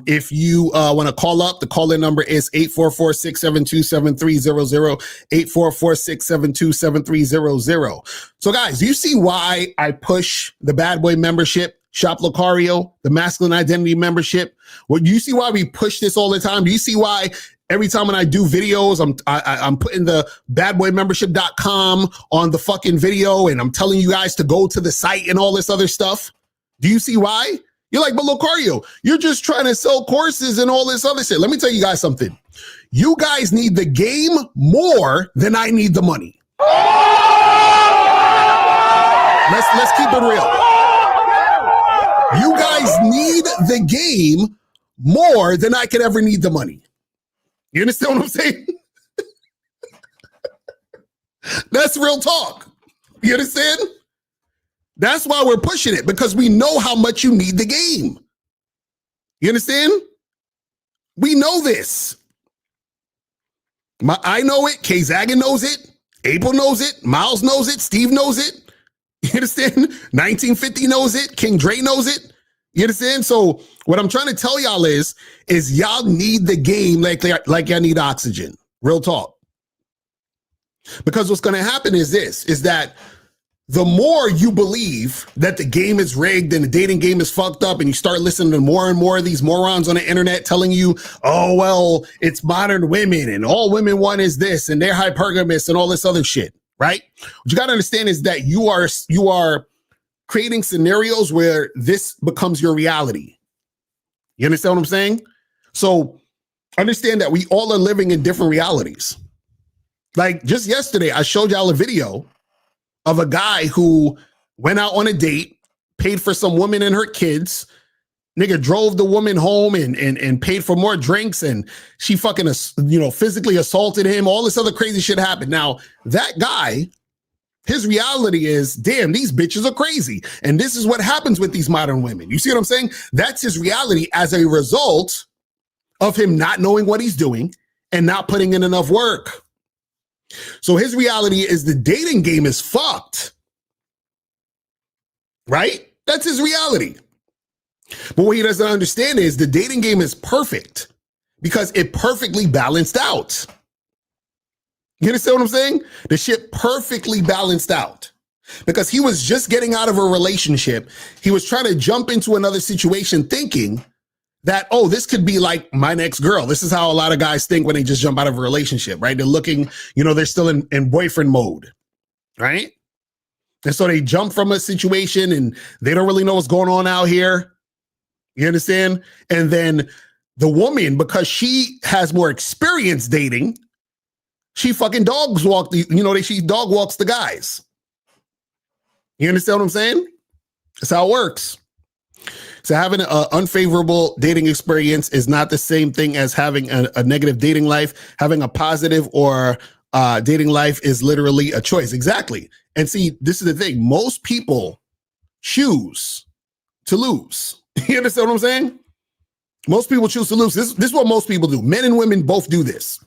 If you want to call up, the call-in number is 844-672-7300, 844-672-7300. So guys, do you see why I push the Bad Boy membership, Shop Locario, the Masculine Identity membership? Well, do you see why we push this all the time? Do you see why Every time when I do videos, I'm putting the badboymembership.com on the fucking video, and I'm telling you guys to go to the site and all this other stuff. Do you see why? You're like, but Locario, you're just trying to sell courses and all this other shit. Let me tell you guys something. You guys need the game more than I need the money. Let's keep it real. You guys need the game more than I could ever need the money. You understand what I'm saying? That's real talk. You understand? That's why we're pushing it, because we know how much you need the game. You understand? We know this. I know it. Kay Zagan knows it. April knows it. Miles knows it. Steve knows it. You understand? 1950 knows it. King Dre knows it. You understand? So what I'm trying to tell y'all is y'all need the game like y'all need oxygen. Real talk. Because what's going to happen is that the more you believe that the game is rigged and the dating game is fucked up, and you start listening to more and more of these morons on the internet telling you, oh, well, it's modern women and all women want is this and they're hypergamous and all this other shit, right? What you got to understand is that you are creating scenarios where this becomes your reality. You understand what I'm saying? So understand that we all are living in different realities. Like just yesterday, I showed y'all a video of a guy who went out on a date, paid for some woman and her kids. Nigga drove the woman home and paid for more drinks, and she fucking, physically assaulted him. All this other crazy shit happened. Now, that guy, his reality is, damn, these bitches are crazy. And this is what happens with these modern women. You see what I'm saying? That's his reality as a result of him not knowing what he's doing and not putting in enough work. So his reality is the dating game is fucked. Right? That's his reality. But what he doesn't understand is the dating game is perfect because it perfectly balanced out. You understand what I'm saying? The shit perfectly balanced out because he was just getting out of a relationship. He was trying to jump into another situation thinking that, oh, this could be like my next girl. This is how a lot of guys think when they just jump out of a relationship, right? They're looking, they're still in boyfriend mode, right? And so they jump from a situation and they don't really know what's going on out here. You understand? And then the woman, because she has more experience dating, she fucking she dog walks the guys. You understand what I'm saying? That's how it works. So having an unfavorable dating experience is not the same thing as having a negative dating life. Having a positive or dating life is literally a choice. Exactly. And see, this is the thing. Most people choose to lose. You understand what I'm saying? Most people choose to lose. This is what most people do. Men and women both do this.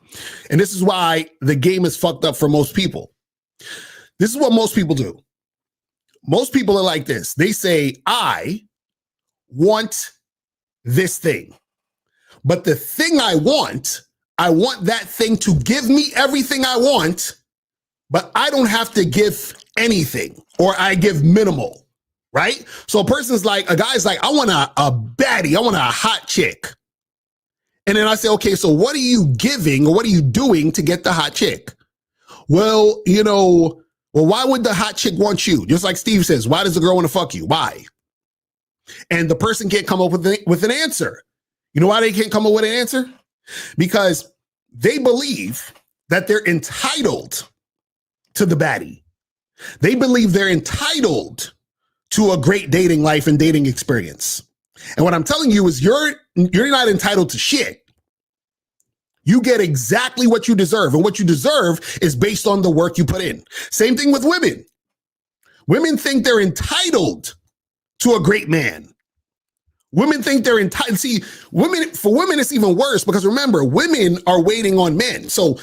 And this is why the game is fucked up for most people. This is what most people do. Most people are like this. They say, I want this thing. But the thing I want that thing to give me everything I want, but I don't have to give anything, or I give minimal. Right? So a guy's like, I want a baddie. I want a hot chick. And then I say, okay, so what are you giving or what are you doing to get the hot chick? Well, why would the hot chick want you? Just like Steve says, why does the girl want to fuck you? Why? And the person can't come up with an answer. You know why they can't come up with an answer? Because they believe that they're entitled to the baddie. They believe they're entitled to a great dating life and dating experience. And what I'm telling you is you're not entitled to shit. You get exactly what you deserve. And what you deserve is based on the work you put in. Same thing with women. Women think they're entitled to a great man. Women think they're entitled. See, for women, it's even worse because remember, women are waiting on men. So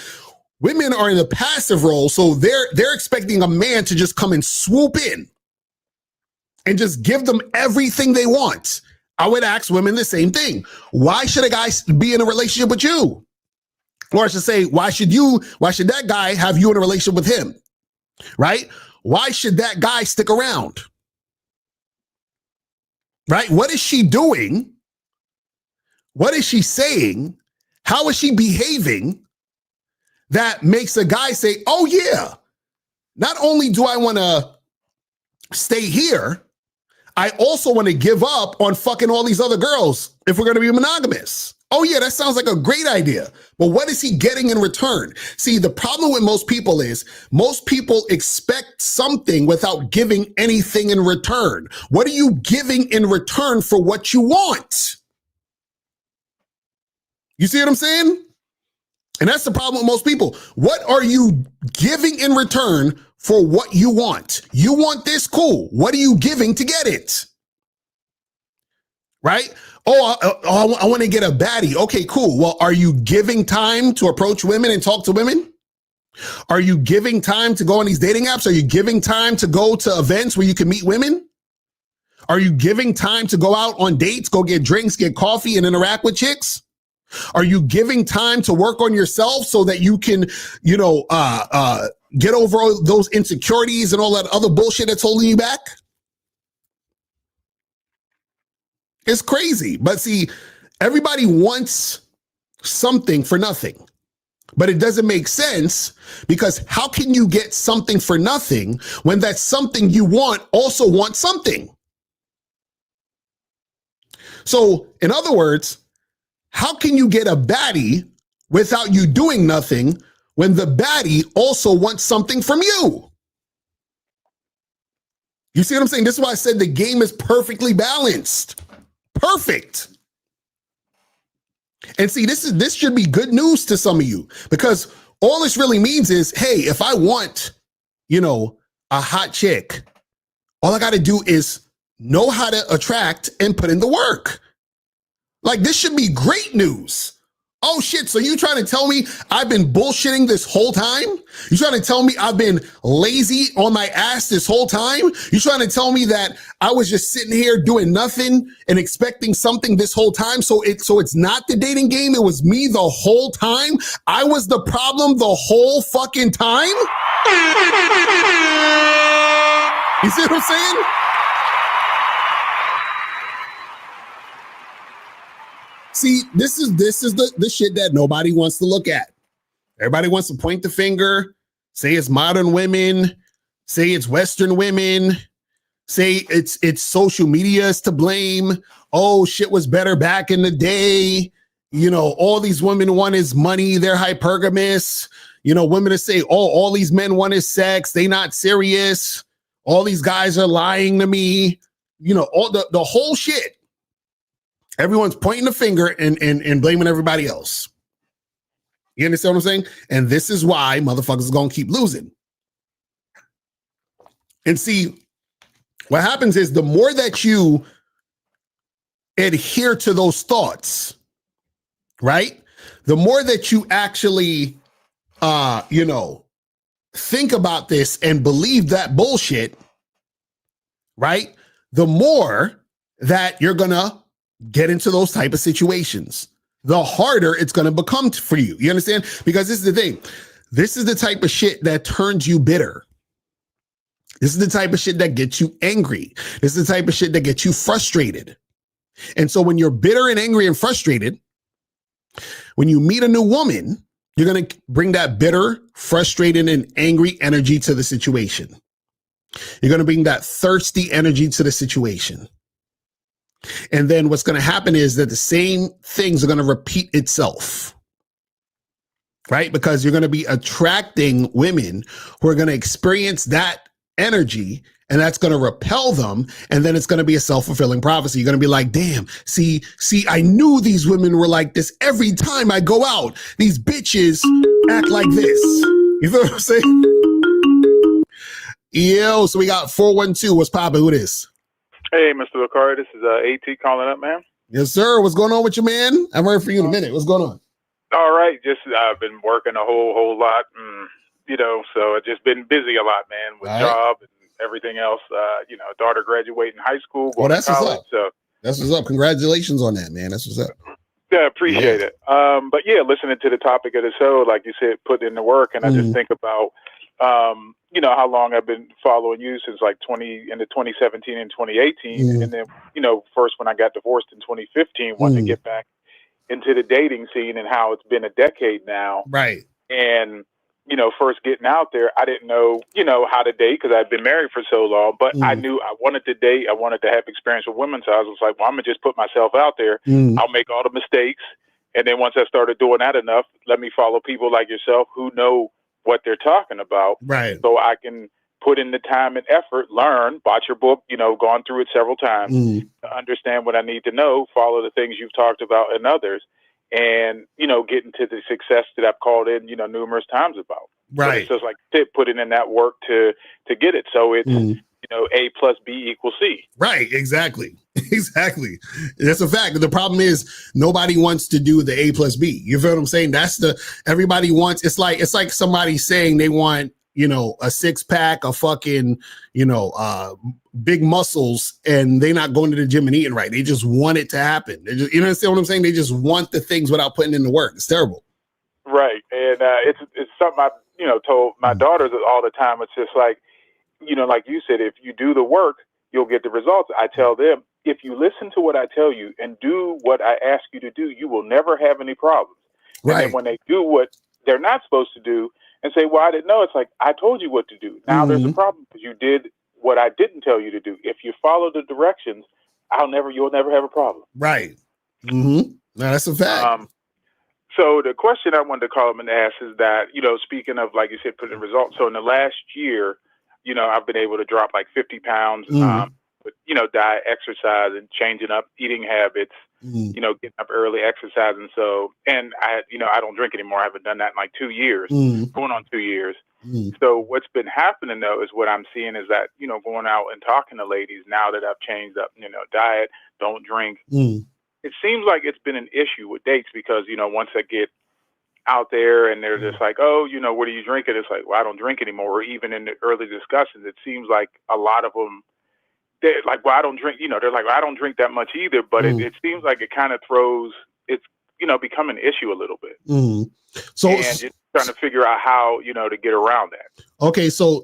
women are in the passive role. So they're expecting a man to just come and swoop in and just give them everything they want. I would ask women the same thing. Why should a guy be in a relationship with you? Or I should say, why should that guy have you in a relationship with him? Right? Why should that guy stick around? Right? What is she doing? What is she saying? How is she behaving that makes a guy say, oh yeah, not only do I want to stay here, I also want to give up on fucking all these other girls if we're going to be monogamous. Oh yeah, that sounds like a great idea. But what is he getting in return? See, the problem with most people is most people expect something without giving anything in return. What are you giving in return for what you want? You see what I'm saying? And that's the problem with most people. What are you giving in return for what you want? You want this? Cool. What are you giving to get it? Right? I want to get a baddie. Okay, cool. Well, are you giving time to approach women and talk to women? Are you giving time to go on these dating apps? Are you giving time to go to events where you can meet women? Are you giving time to go out on dates, go get drinks, get coffee, and interact with chicks? Are you giving time to work on yourself so that you can, get over all those insecurities and all that other bullshit that's holding you back? It's crazy. But see, everybody wants something for nothing. But it doesn't make sense, because how can you get something for nothing when that something you want also wants something? So, in other words, how can you get a baddie without you doing nothing when the baddie also wants something from you? You see what I'm saying? This is why I said the game is perfectly balanced. Perfect. And see, this should be good news to some of you, because all this really means is, hey, if I want, a hot chick, all I got to do is know how to attract and put in the work. Like, this should be great news. Oh shit, so you trying to tell me I've been bullshitting this whole time? You trying to tell me I've been lazy on my ass this whole time? You trying to tell me that I was just sitting here doing nothing and expecting something this whole time? So it's not the dating game, it was me the whole time? I was the problem the whole fucking time? You see what I'm saying? See, this is the shit that nobody wants to look at. Everybody wants to point the finger, say it's modern women, say it's Western women, say it's social media is to blame. Oh, shit was better back in the day. All these women want is money. They're hypergamous. Women that say, oh, all these men want is sex. They not serious. All these guys are lying to me. All the whole shit. Everyone's pointing the finger and blaming everybody else. You understand what I'm saying? And this is why motherfuckers are going to keep losing. And see, what happens is the more that you adhere to those thoughts, right? The more that you actually, think about this and believe that bullshit, right? The more that you're going to get into those type of situations, the harder it's going to become for you. You understand? Because this is the thing. This is the type of shit that turns you bitter. This is the type of shit that gets you angry. This is the type of shit that gets you frustrated. And so when you're bitter and angry and frustrated, when you meet a new woman, you're going to bring that bitter, frustrated, and angry energy to the situation. You're going to bring that thirsty energy to the situation. And then what's going to happen is that the same things are going to repeat itself, right? Because you're going to be attracting women who are going to experience that energy, and that's going to repel them. And then it's going to be a self-fulfilling prophecy. You're going to be like, damn, see, I knew these women were like this. Every time I go out, these bitches act like this. You feel what I'm saying? Yo, so we got 412. What's poppin'? Who this? Hey, Mr. Locario, this is AT calling up, man. Yes, sir. What's going on with you, man? I've heard from you in a minute. What's going on? All right. Just I've been working a whole lot, so I've just been busy a lot, man, with job and everything else. Daughter graduating high school, going to college. What's up. So that's what's up. Congratulations on that, man. That's what's up. Yeah, appreciate it. But yeah, listening to the topic of the show, like you said, put in the work, and I just think about how long I've been following you since like 2017 and 2018. And then, first when I got divorced in 2015, wanted to get back into the dating scene and how it's been a decade now. Right. And, you know, first getting out there, I didn't know, you know, how to date because I'd been married for so long, but I knew I wanted to date. I wanted to have experience with women. So I was like, well, I'm going to just put myself out there. I'll make all the mistakes. And then once I started doing that enough, let me follow people like yourself who know what they're talking about. Right. So I can put in the time and effort, learn, bought your book, you know, gone through it several times to understand what I need to know, follow the things you've talked about and others, and, you know, get into the success that I've called in, you know, numerous times about. Right. But it's just like putting in that work to get it. So it's, you know, A plus B equals C. Right. Exactly. Exactly. That's a fact. The problem is nobody wants to do the A plus B. You feel what I'm saying? Everybody wants, it's like somebody saying they want, you know, a 6-pack, a fucking, you know, big muscles, and they're not going to the gym and eating right. They just want it to happen. They just, you understand what I'm saying? They just want the things without putting in the work. It's terrible. Right. And it's something I, you know, told my daughters all the time. It's just like, you know, like you said, if you do the work, you'll get the results. I tell them, if you listen to what I tell you and do what I ask you to do, you will never have any problems. Right. And then when they do what they're not supposed to do and say, well, I didn't know, it's like, I told you what to do. Now there's a problem because you did what I didn't tell you to do. If you follow the directions, you'll never have a problem. Right. No, that's a fact. So the question I wanted to call them and ask is that, you know, speaking of, like you said, putting results. So in the last year, you know, I've been able to drop like 50 pounds, with, you know, diet, exercise, and changing up eating habits, you know, getting up early, exercising. So, and I don't drink anymore. I haven't done that in like 2 years, going on 2 years. So what's been happening though, is what I'm seeing is that, you know, going out and talking to ladies now that I've changed up, you know, diet, don't drink. It seems like it's been an issue with dates because, you know, once I get out there and they're just like, oh, you know, what are you drinking? It's like, well, I don't drink anymore. Or even in the early discussions, it seems like a lot of them, they're like, well, I don't drink, you know, they're like, well, I don't drink that much either. But it seems like it kind of it's, you know, become an issue a little bit. So, and just trying to figure out how, you know, to get around that. Okay. So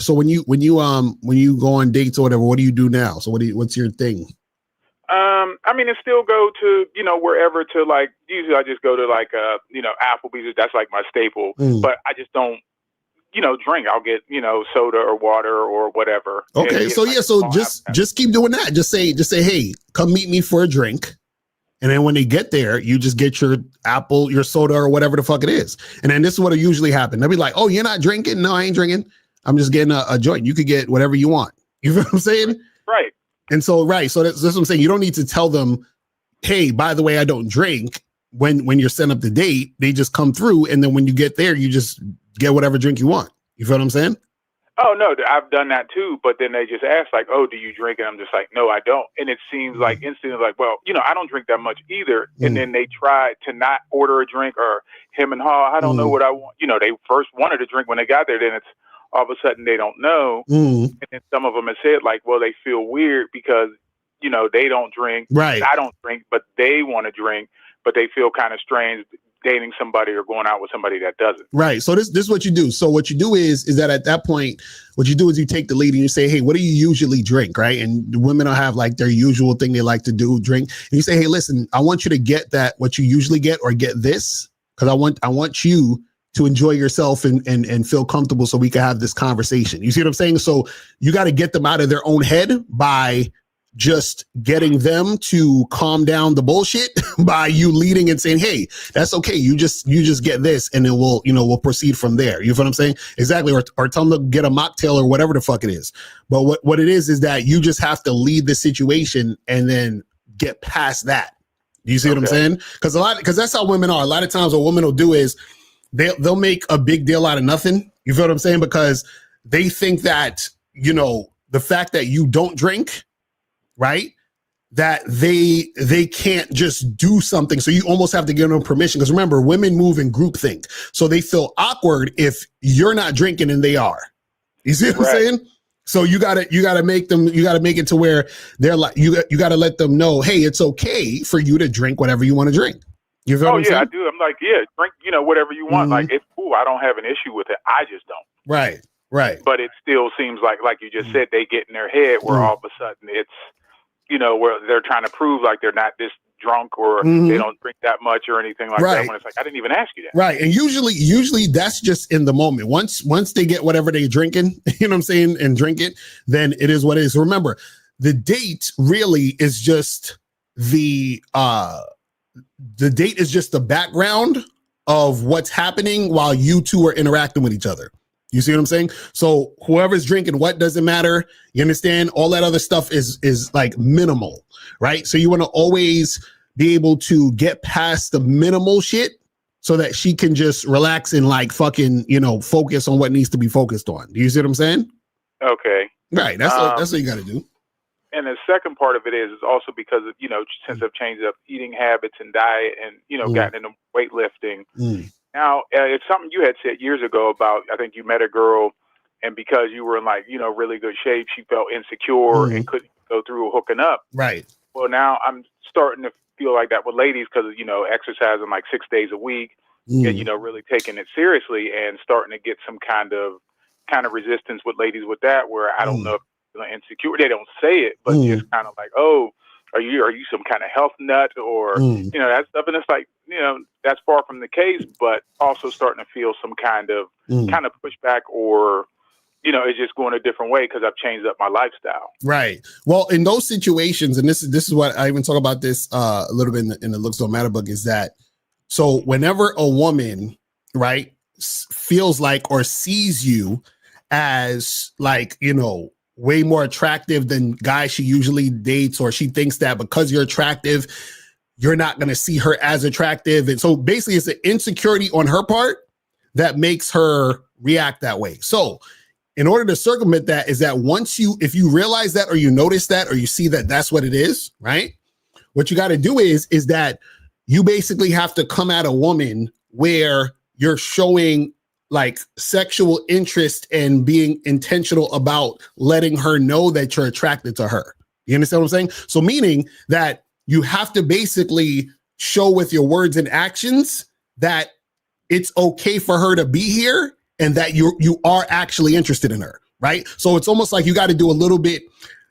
when you go on dates or whatever, what do you do now? So what's your thing? I mean, it still go to, you know, wherever to like, usually I just go to like, you know, Applebee's. That's like my staple, but I just don't, you know, drink. I'll get, you know, soda or water or whatever. Okay. So yeah. So just keep doing that. Just say, hey, come meet me for a drink. And then when they get there, you just get your apple, your soda or whatever the fuck it is. And then this is what will usually happen. They'll be like, oh, you're not drinking? No, I ain't drinking. I'm just getting a joint. You could get whatever you want. You feel what I'm saying? Right. And so, right. So that's what I'm saying. You don't need to tell them, hey, by the way, I don't drink when you're setting up the date. They just come through. And then when you get there, you just get whatever drink you want. You feel what I'm saying? Oh, no, I've done that too. But then they just ask like, oh, do you drink? And I'm just like, no, I don't. And it seems like instantly like, well, you know, I don't drink that much either. And then they try to not order a drink or him and haw. I don't know what I want. You know, they first wanted a drink when they got there. Then it's all of a sudden they don't know. And then some of them have said like, well, they feel weird because, you know, they don't drink. Right. I don't drink, but they want to drink, but they feel kind of strange dating somebody or going out with somebody that doesn't. Right. So this is what you do. So what you do is that at that point, what you do is you take the lead and you say, hey, what do you usually drink? Right. And the women will have like their usual thing they like to do, drink. And you say, hey, listen, I want you to get that, what you usually get, or get this, because I want you to enjoy yourself and feel comfortable so we can have this conversation. You see what I'm saying? So you got to get them out of their own head by just getting them to calm down the bullshit by you leading and saying, hey, that's okay. You just get this and then we'll proceed from there. You know what I'm saying? Exactly. Or tell them to get a mocktail or whatever the fuck it is. But what it is that you just have to lead the situation and then get past that. Do you see what I'm saying? Because that's how women are. A lot of times what women will do is they'll make a big deal out of nothing. You feel what I'm saying? Because they think that, you know, the fact that you don't drink, right, that they can't just do something. So you almost have to give them permission. Because remember, women move in groupthink. So they feel awkward if you're not drinking and they are. You see what I'm saying? So you gotta make it to where they're like, you gotta let them know, hey, it's okay for you to drink whatever you want to drink. You feel what I'm saying? I do. I'm like, yeah, drink, you know, whatever you want. Like, it's cool. I don't have an issue with it. I just don't. Right. But it still seems like you just said, they get in their head where all of a sudden it's, where they're trying to prove like they're not this drunk or they don't drink that much or anything like that, when it's like, I didn't even ask you that. Right. And usually that's just in the moment. Once they get whatever they're drinking, you know what I'm saying, and drink it, then it is what it is. Remember, the date really is just the date is just the background of what's happening while you two are interacting with each other. You see what I'm saying? So whoever's drinking what doesn't matter. You understand? All that other stuff is like minimal, right? So you want to always be able to get past the minimal shit so that she can just relax and like fucking, focus on what needs to be focused on. Do you see what I'm saying? Okay. Right. That's what you got to do. And the second part of it is also because of, since I've changed up eating habits and diet and, gotten into weightlifting. Now, it's something you had said years ago about, I think you met a girl and because you were in like, really good shape, she felt insecure and couldn't go through hooking up. Right. Well, now I'm starting to feel like that with ladies because, exercising like 6 days a week and, really taking it seriously and starting to get some kind of resistance with ladies with that, where I don't know if they're insecure. They don't say it, but just kind of like, oh, are you some kind of health nut or, that stuff. And it's like, that's far from the case, but also starting to feel some kind of pushback or, it's just going a different way because I've changed up my lifestyle. Right. Well, in those situations, and this is what I even talk about this a little bit in the Looks Don't Matter book, is that so whenever a woman, right, feels like or sees you as like, way more attractive than guys she usually dates, or she thinks that because you're attractive, you're not going to see her as attractive. And so basically it's an insecurity on her part that makes her react that way. So in order to circumvent that is that if you realize that, or you notice that, or you see that that's what it is, right? What you got to do is that you basically have to come at a woman where you're showing like sexual interest and being intentional about letting her know that you're attracted to her. You understand what I'm saying? So meaning that you have to basically show with your words and actions that it's okay for her to be here and that you are actually interested in her, right? So it's almost like you got to do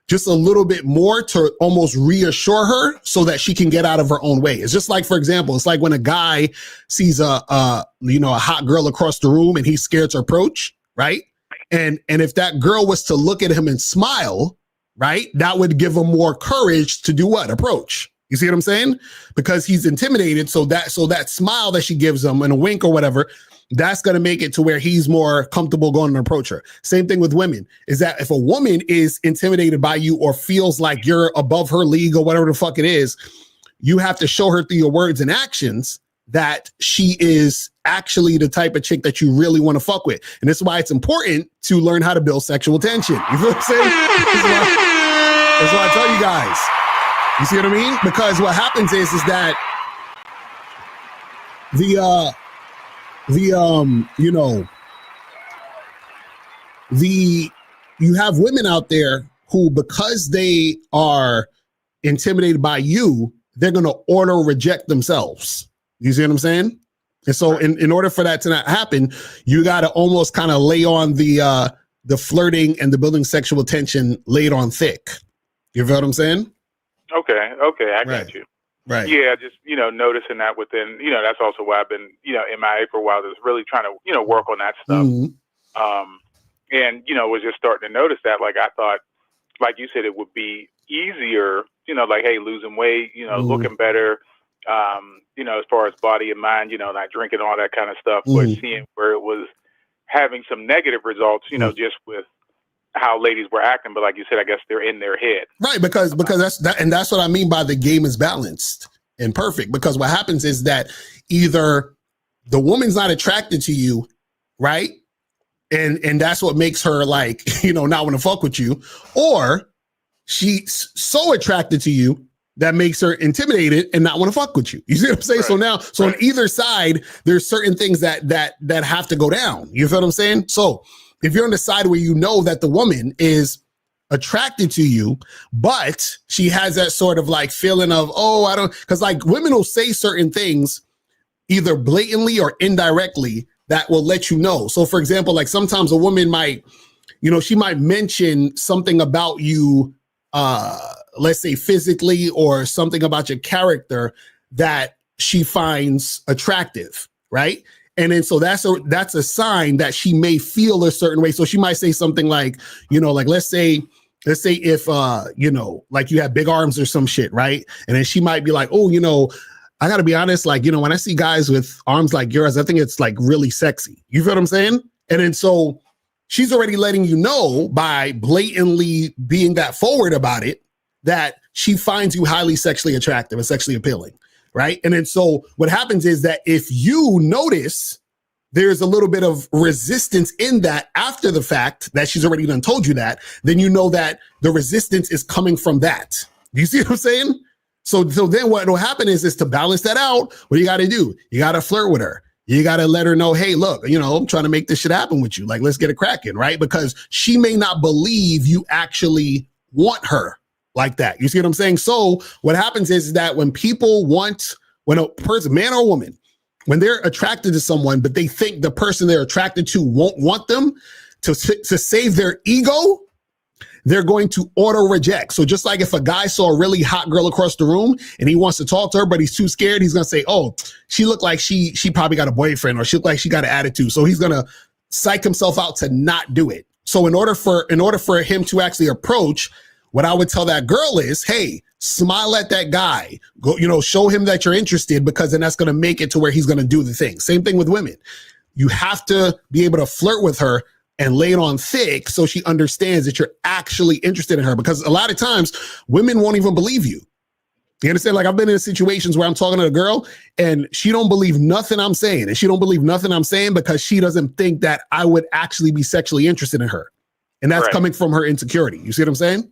just a little bit more to almost reassure her so that she can get out of her own way. It's just like, for example, it's like when a guy sees a hot girl across the room and he's scared to approach, right? And if that girl was to look at him and smile, right, that would give him more courage to do what? Approach. You see what I'm saying? Because he's intimidated. So that smile that she gives him and a wink or whatever, that's going to make it to where he's more comfortable going to approach her. Same thing with women, is that if a woman is intimidated by you or feels like you're above her league or whatever the fuck it is, you have to show her through your words and actions that she is actually the type of chick that you really want to fuck with. And this is why it's important to learn how to build sexual tension. You feel what I'm saying? That's why I tell you guys. You see what I mean? Because what happens is that you have women out there who, because they are intimidated by you, they're going to auto reject themselves. You see what I'm saying? And so in order for that to not happen, you got to almost kind of lay on the flirting and the building sexual tension laid on thick. You feel what I'm saying? Okay. I got you. Right. Yeah, just, noticing that within, that's also why I've been, MIA for a while, just really trying to, work on that stuff. And, was just starting to notice that, like, I thought, like you said, it would be easier, like, hey, losing weight, looking better, as far as body and mind, not drinking, all that kind of stuff, but seeing where it was having some negative results, just with how ladies were acting. But like you said, I guess they're in their head. Right. Because that's what I mean by the game is balanced and perfect. Because what happens is that either the woman's not attracted to you, right? And that's what makes her like, not want to fuck with you, or she's so attracted to you that makes her intimidated and not want to fuck with you. You see what I'm saying? Right. So on either side, there's certain things that have to go down. You feel what I'm saying? So if you're on the side where you know that the woman is attracted to you, but she has that sort of like feeling of, because like women will say certain things either blatantly or indirectly that will let you know. So for example, like sometimes a woman might, she might mention something about you let's say physically or something about your character that she finds attractive, right? And then so that's a sign that she may feel a certain way. So she might say something like, you know, like let's say if you know, like you have big arms or some shit, right? And then she might be like, oh, you know, I gotta be honest, like, you know, when I see guys with arms like yours, I think it's like really sexy. You feel what I'm saying? And then so she's already letting you know by blatantly being that forward about it that she finds you highly sexually attractive and sexually appealing, right? And then so what happens is that if you notice there's a little bit of resistance in that after the fact that she's already done told you that, then you know that the resistance is coming from that. Do you see what I'm saying? So then what will happen is to balance that out, what you got to do? You got to flirt with her. You got to let her know, hey, look, you know, I'm trying to make this shit happen with you. Like, let's get it cracking, right? Because she may not believe you actually want her like that. You see what I'm saying? So what happens is that when a person, man or woman, when they're attracted to someone, but they think the person they're attracted to won't want them to save their ego, they're going to auto reject. So just like if a guy saw a really hot girl across the room and he wants to talk to her, but he's too scared, he's going to say, oh, she looked like she probably got a boyfriend, or she looked like she got an attitude. So he's going to psych himself out to not do it. So in order for him to actually approach, what I would tell that girl is, hey, smile at that guy, go, you know, show him that you're interested, because then that's going to make it to where he's going to do the thing. Same thing with women. You have to be able to flirt with her and lay it on thick so she understands that you're actually interested in her, because a lot of times women won't even believe you. You understand? Like, I've been in situations where I'm talking to a girl and she don't believe nothing I'm saying, and she don't believe nothing I'm saying because she doesn't think that I would actually be sexually interested in her. And that's coming from her insecurity. You see what I'm saying?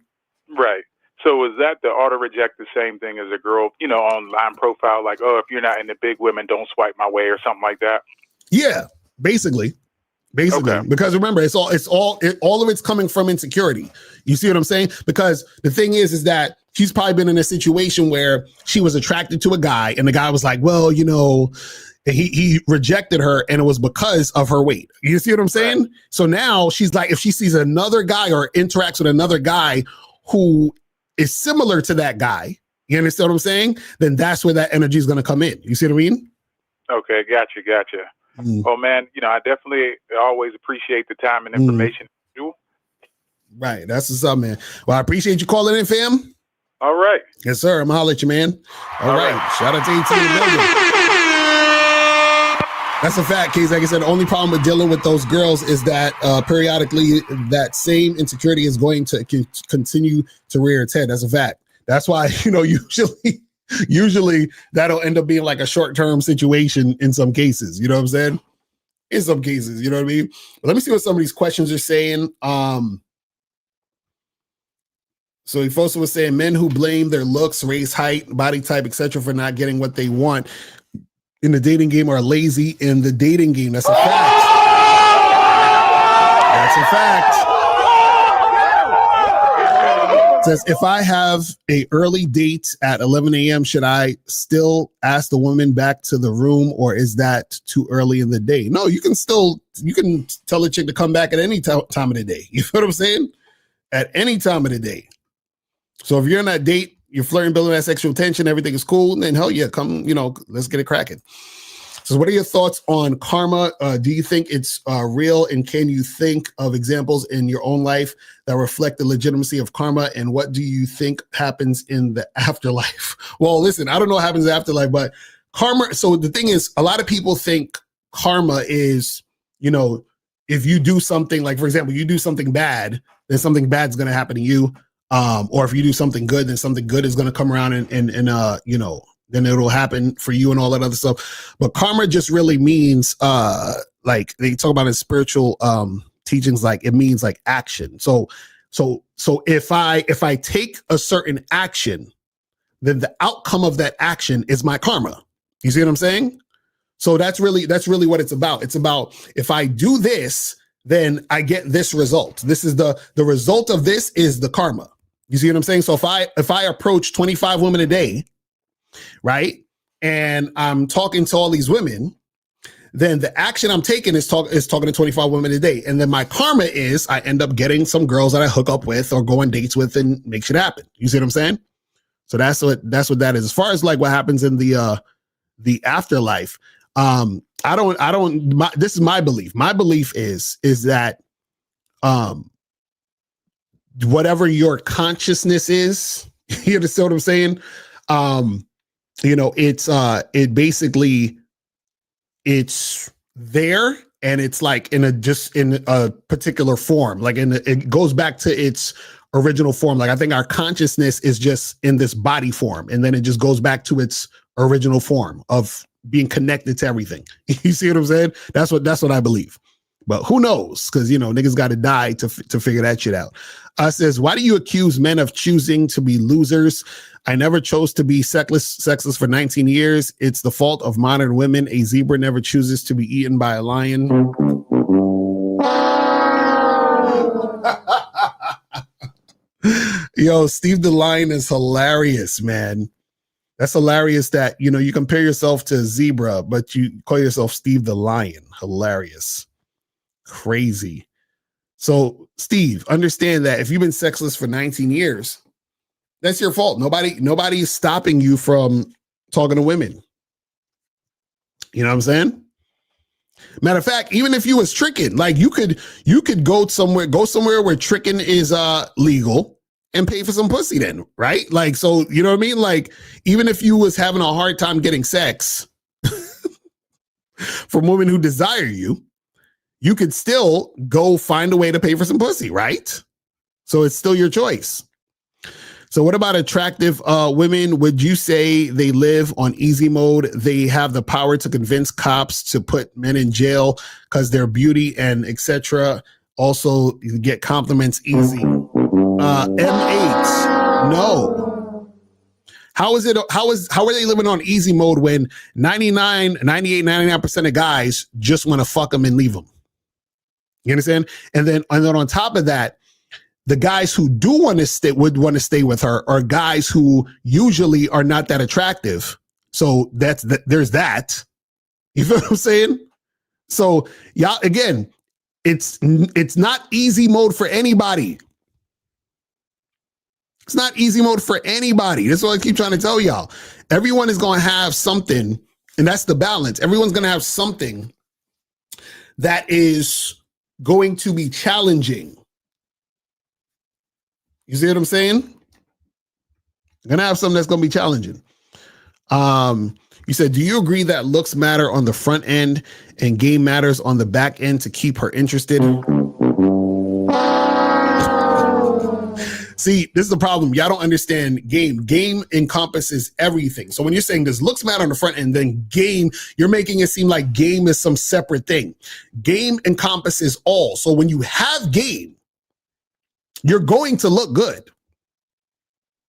Right. So is that the auto reject the same thing as a girl, you know, online profile, like, oh, if you're not into big women, don't swipe my way or something like that? Yeah, basically, okay. Because remember, all of it's coming from insecurity. You see what I'm saying? Because the thing is that she's probably been in a situation where she was attracted to a guy and the guy was like, well, you know, he rejected her and it was because of her weight. You see what I'm saying? Right. So now she's like, if she sees another guy or interacts with another guy who is similar to that guy, you understand what I'm saying? Then that's where that energy is going to come in. You see what I mean? Okay, gotcha. Oh man, you know, I definitely always appreciate the time and information. Right, that's what's up, man. Well, I appreciate you calling in, fam. All right. Yes, sir. I'm gonna holler at you, man. All right. Shout out to AT in the building. That's a fact, Case. Like I said, the only problem with dealing with those girls is that periodically that same insecurity is going to continue to rear its head. That's a fact. That's why, you know, usually that'll end up being like a short-term situation in some cases. You know what I'm saying? In some cases, you know what I mean? But let me see what some of these questions are saying. So he first was saying men who blame their looks, race, height, body type, etc. for not getting what they want in the dating game are lazy in the dating game. That's a fact. That's a fact. It says, if I have a early date at 11 a.m., should I still ask the woman back to the room, or is that too early in the day? No, you can tell a chick to come back at any time of the day. You feel what I'm saying? At any time of the day. So if you're on that date, you're flirting, building that sexual tension, everything is cool, then hell yeah, come, you know, let's get it cracking. So what are your thoughts on karma? Do you think it's real? And can you think of examples in your own life that reflect the legitimacy of karma? And what do you think happens in the afterlife? Well, listen, I don't know what happens in the afterlife, but karma. So the thing is, a lot of people think karma is, you know, if you do something, like, for example, you do something bad, then something bad's going to happen to you. Or if you do something good, then something good is going to come around and you know, then it'll happen for you and all that other stuff. But karma just really means, like they talk about in spiritual teachings, like it means like action. So if I take a certain action, then the outcome of that action is my karma. You see what I'm saying? So that's really what it's about. It's about, if I do this, then I get this result. This is the result of this is the karma. You see what I'm saying? So if I approach 25 women a day, right, and I'm talking to all these women, then the action I'm taking is talking to 25 women a day. And then my karma is I end up getting some girls that I hook up with or go on dates with and make shit happen. You see what I'm saying? So that's what that is. As far as like what happens in the afterlife, this is my belief. My belief is that whatever your consciousness is, you understand what I'm saying? It's there, and it's like in a particular form, like it goes back to its original form. Like I think our consciousness is just in this body form, and then it just goes back to its original form of being connected to everything. You see what I'm saying? That's what I believe. But who knows? Because niggas got to die to figure that shit out. Says, why do you accuse men of choosing to be losers? I never chose to be sexless for 19 years. It's the fault of modern women. A zebra never chooses to be eaten by a lion. Yo, Steve the Lion is hilarious, man. That's hilarious that, you compare yourself to a zebra, but you call yourself Steve the Lion. Hilarious. Crazy. So, Steve, understand that if you've been sexless for 19 years, that's your fault. Nobody is stopping you from talking to women. You know what I'm saying? Matter of fact, even if you was tricking, like you could go somewhere where tricking is legal and pay for some pussy then, right? Like, so you know what I mean? Like, even if you was having a hard time getting sex from women who desire you, you could still go find a way to pay for some pussy, right? So it's still your choice. So what about attractive women? Would you say they live on easy mode? They have the power to convince cops to put men in jail because their beauty and etc. Also get compliments easy. M8, no. How are they living on easy mode when 99% of guys just want to fuck them and leave them? You understand? And then on top of that, the guys who do would want to stay with her are guys who usually are not that attractive. So there's that. You feel what I'm saying? So y'all, again, it's not easy mode for anybody. It's not easy mode for anybody. That's what I keep trying to tell y'all. Everyone is going to have something, and that's the balance. Everyone's going to have something that is going to be challenging. You see what I'm saying? You're going to have something that's going to be challenging. You said, do you agree that looks matter on the front end and game matters on the back end to keep her interested? See, this is the problem. Y'all don't understand game. Game encompasses everything. So when you're saying this looks matter on the front end, then game, you're making it seem like game is some separate thing. Game encompasses all. So when you have game, you're going to look good.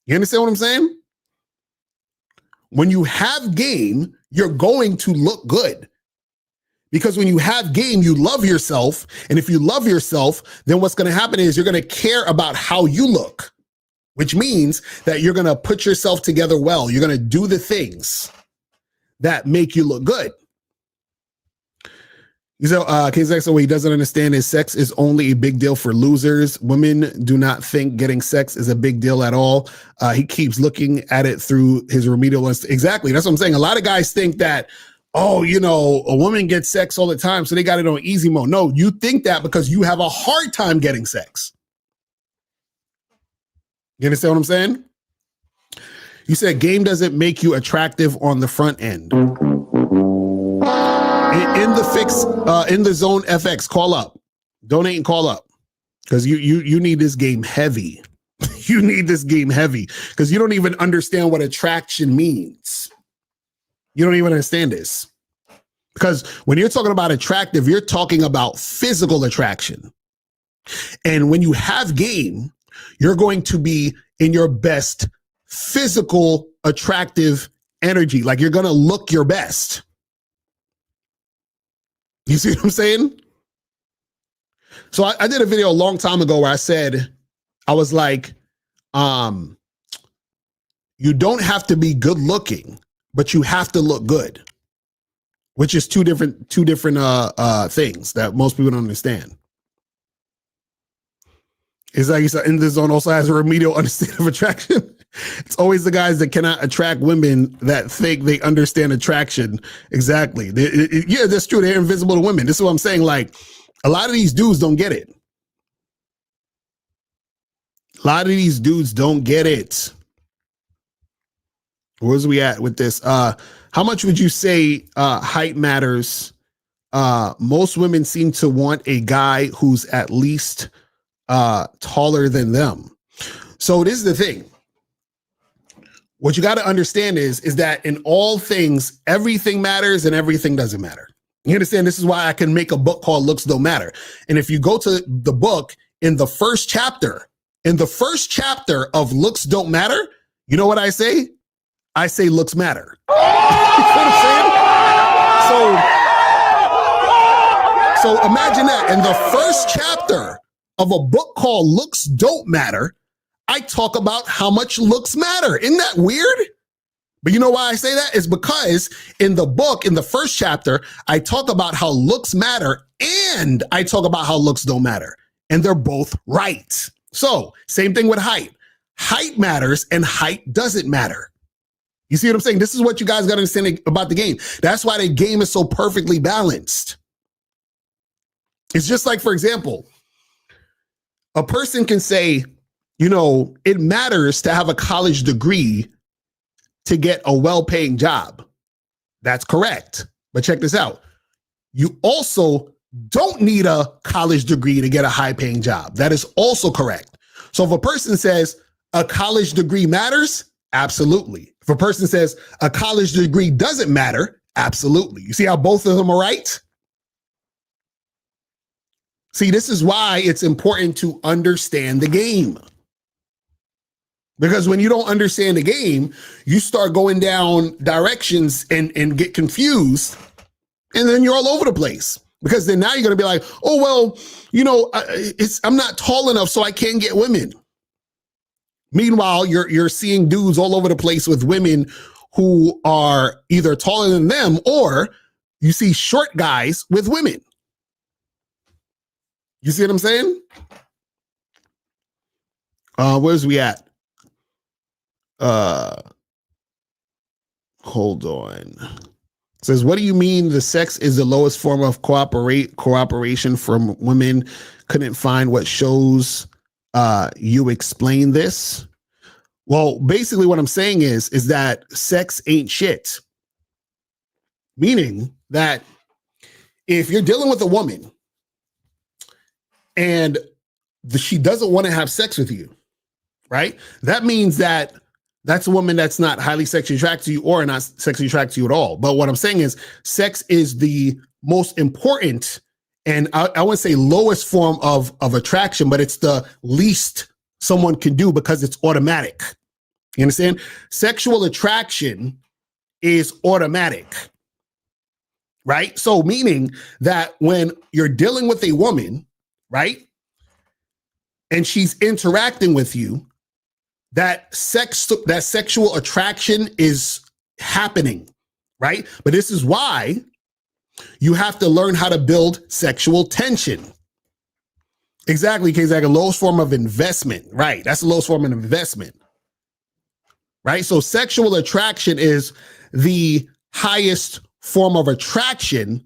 You understand what I'm saying? When you have game, you're going to look good. Because when you have game, you love yourself. And if you love yourself, then what's going to happen is you're going to care about how you look, which means that you're going to put yourself together well. You're going to do the things that make you look good. So, KZX, what he doesn't understand is sex is only a big deal for losers. Women do not think getting sex is a big deal at all. He keeps looking at it through his remedial lens. Exactly. That's what I'm saying. A lot of guys think that, oh, a woman gets sex all the time, so they got it on easy mode. No, you think that because you have a hard time getting sex. You understand what I'm saying? You said game doesn't make you attractive on the front end. In the fix, in the zone FX, call up. Donate and call up. Because you need this game heavy. You need this game heavy. Because you don't even understand what attraction means. You don't even understand this. Because when you're talking about attractive, you're talking about physical attraction. And when you have game, you're going to be in your best physical attractive energy. Like you're going to look your best. You see what I'm saying? So I did a video a long time ago where I said, I was like, you don't have to be good looking, but you have to look good. which is two different things that most people don't understand. It's like in this zone also has a remedial understanding of attraction. It's always the guys that cannot attract women that think they understand attraction. Exactly. Yeah, that's true. They're invisible to women. This is what I'm saying. Like, a lot of these dudes don't get it. A lot of these dudes don't get it. Where's we at with this? How much would you say height matters? Most women seem to want a guy who's at least taller than them. So this is the thing. What you got to understand is that in all things, everything matters and everything doesn't matter. You understand? This is why I can make a book called Looks Don't Matter. And if you go to the book in the first chapter of Looks Don't Matter, you know what I say? I say looks matter. You know what I'm saying? So imagine that in the first chapter of a book called Looks Don't Matter, I talk about how much looks matter. Isn't that weird? But you know why I say that? It's because in the book, in the first chapter, I talk about how looks matter and I talk about how looks don't matter. And they're both right. So same thing with height. Height matters and height doesn't matter. You see what I'm saying? This is what you guys got to understand about the game. That's why the game is so perfectly balanced. It's just like, for example, a person can say, you know, it matters to have a college degree to get a well-paying job. That's correct. But check this out. You also don't need a college degree to get a high-paying job. That is also correct. So if a person says a college degree matters, absolutely. If a person says a college degree doesn't matter, absolutely. You see how both of them are right? See, this is why it's important to understand the game. Because when you don't understand the game, you start going down directions and get confused, and then you're all over the place. Because then now you're going to be like, oh, well, you know, I'm not tall enough, so I can't get women. Meanwhile, you're seeing dudes all over the place with women who are either taller than them, or you see short guys with women. You see what I'm saying? Where's we at? Hold on. It says, what do you mean the sex is the lowest form of cooperation from women? Couldn't find what shows you explain this. Well, basically what I'm saying is that sex ain't shit. Meaning that if you're dealing with a woman and she doesn't want to have sex with you, right? That means that that's a woman that's not highly sexually attracted to you or not sexually attracted to you at all. But what I'm saying is sex is the most important, and I wouldn't say lowest form of attraction, but it's the least someone can do because it's automatic. You understand? Sexual attraction is automatic, right? So meaning that when you're dealing with a woman, right, and she's interacting with you, that sexual attraction is happening, right? But this is why you have to learn how to build sexual tension. Exactly, because like a lowest form of investment, right? That's the lowest form of investment, right? So sexual attraction is the highest form of attraction,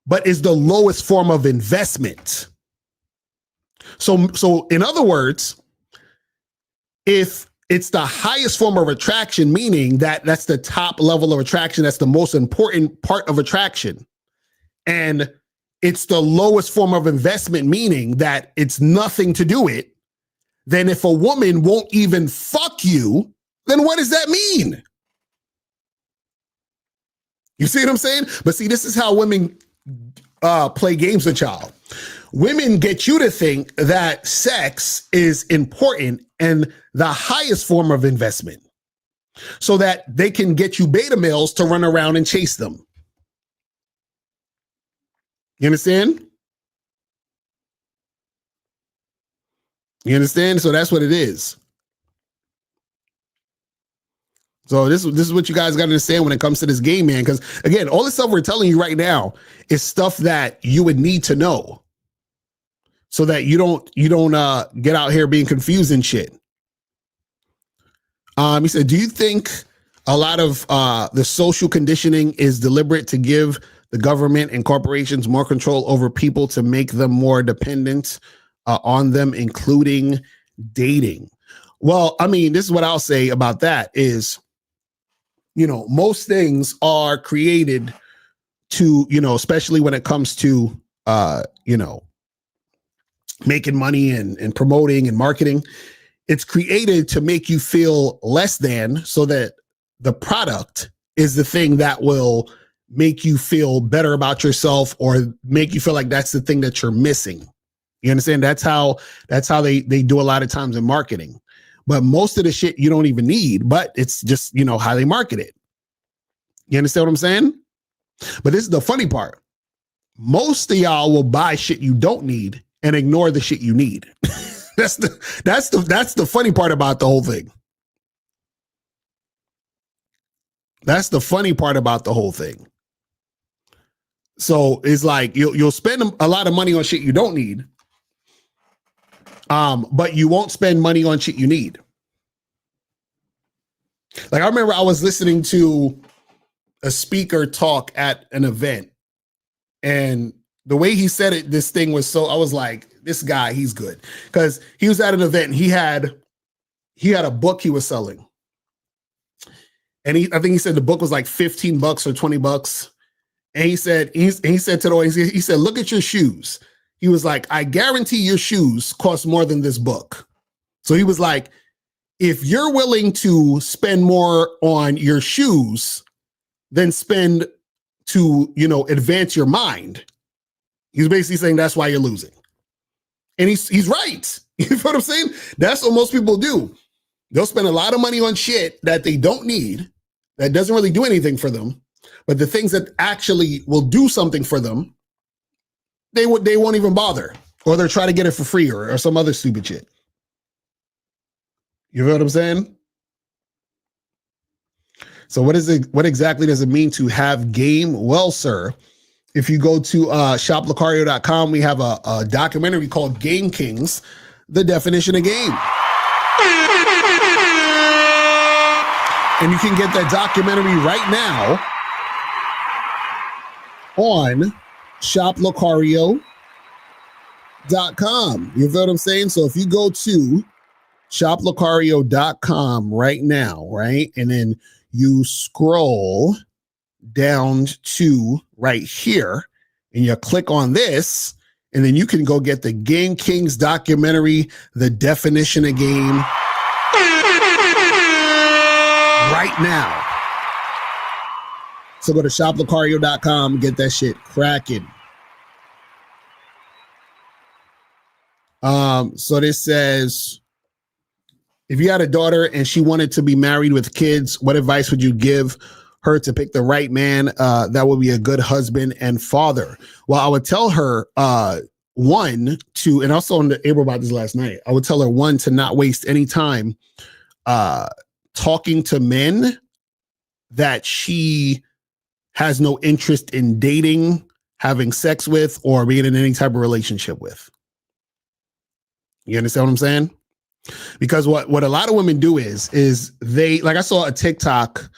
but is the lowest form of investment. So in other words, if it's the highest form of attraction, meaning that that's the top level of attraction, that's the most important part of attraction, and it's the lowest form of investment, meaning that it's nothing to do it, then if a woman won't even fuck you, then what does that mean? You see what I'm saying? But see, this is how women play games with y'all. Women get you to think that sex is important and the highest form of investment so that they can get you beta males to run around and chase them. You understand? You understand? So that's what it is. So this is what you guys got to understand when it comes to this game, man. Because again, all the stuff we're telling you right now is stuff that you would need to know, so that you don't get out here being confused and shit. He said, do you think a lot of the social conditioning is deliberate to give the government and corporations more control over people to make them more dependent on them, including dating? Well, I mean, this is what I'll say about that is, most things are created to, especially when it comes to, making money and promoting and marketing. It's created to make you feel less than, so that the product is the thing that will make you feel better about yourself, or make you feel like that's the thing that you're missing. You understand? That's how they do a lot of times in marketing. But most of the shit you don't even need, but it's just, how they market it. You understand what I'm saying? But this is the funny part. Most of y'all will buy shit you don't need and ignore the shit you need. That's the funny part about the whole thing. That's the funny part about the whole thing. So it's like you'll spend a lot of money on shit you don't need, but you won't spend money on shit you need. Like I remember I was listening to a speaker talk at an event, and the way he said it, this thing was so, I was like, this guy, he's good. Because he was at an event and he had a book he was selling. And I think he said the book was like $15 or $20. And he said to the audience, he said, look at your shoes. He was like, I guarantee your shoes cost more than this book. So he was like, if you're willing to spend more on your shoes than spend to, advance your mind, he's basically saying that's why you're losing. And he's right. You know what I'm saying? That's what most people do. They'll spend a lot of money on shit that they don't need, that doesn't really do anything for them. But the things that actually will do something for them, they won't even bother. Or they'll try to get it for free or some other stupid shit. You know what I'm saying? So what exactly does it mean to have game? Well, sir, if you go to shoplocario.com, we have a documentary called Game Kings, the definition of game. And you can get that documentary right now on shoplocario.com. You feel what I'm saying? So if you go to shoplocario.com right now, right? And then you scroll down to right here and you click on this, and then you can go get the Game Kings documentary, the definition of game, right now. So go to shoplocario.com, get that shit cracking. So this says, if you had a daughter and she wanted to be married with kids, what advice would you give her to pick the right man that would be a good husband and father? Well, I would tell her, and also on the April about this last night, I would tell her, one, to not waste any time talking to men that she has no interest in dating, having sex with, or being in any type of relationship with. You understand what I'm saying? Because what a lot of women do is they, like, I saw a TikTok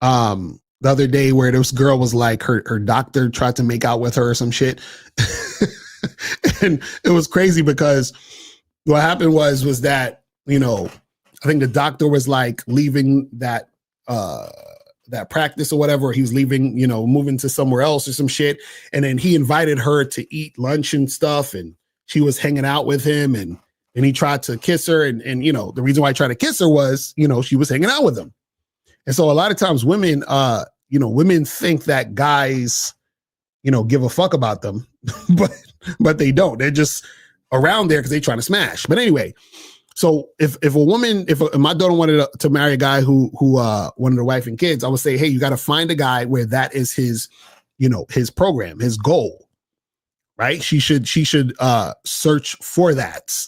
the other day where this girl was like, her doctor tried to make out with her or some shit. And it was crazy because what happened was that, I think the doctor was like leaving that practice or whatever. He was leaving, moving to somewhere else or some shit. And then he invited her to eat lunch and stuff. And she was hanging out with him, and he tried to kiss her. And the reason why I tried to kiss her was, she was hanging out with him. And so a lot of times women, women think that guys, give a fuck about them, but they don't. They're just around there because they're trying to smash. But anyway, so if my daughter wanted to marry a guy who wanted a wife and kids, I would say, hey, you got to find a guy where that is his, his program, his goal, right? She should search for that.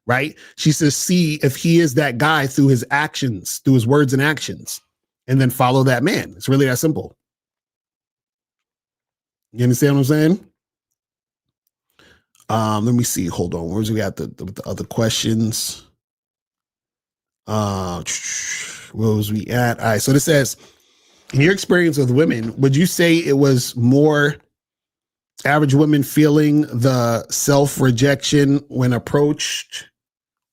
Right? She says, see if he is that guy through his actions, through his words and actions. and then follow that man. It's really that simple. You understand what I'm saying? Let me see. Hold on. Where's we got the other questions? Where was we at? All right. So this says, in your experience with women, would you say it was more average women feeling the self-rejection when approached,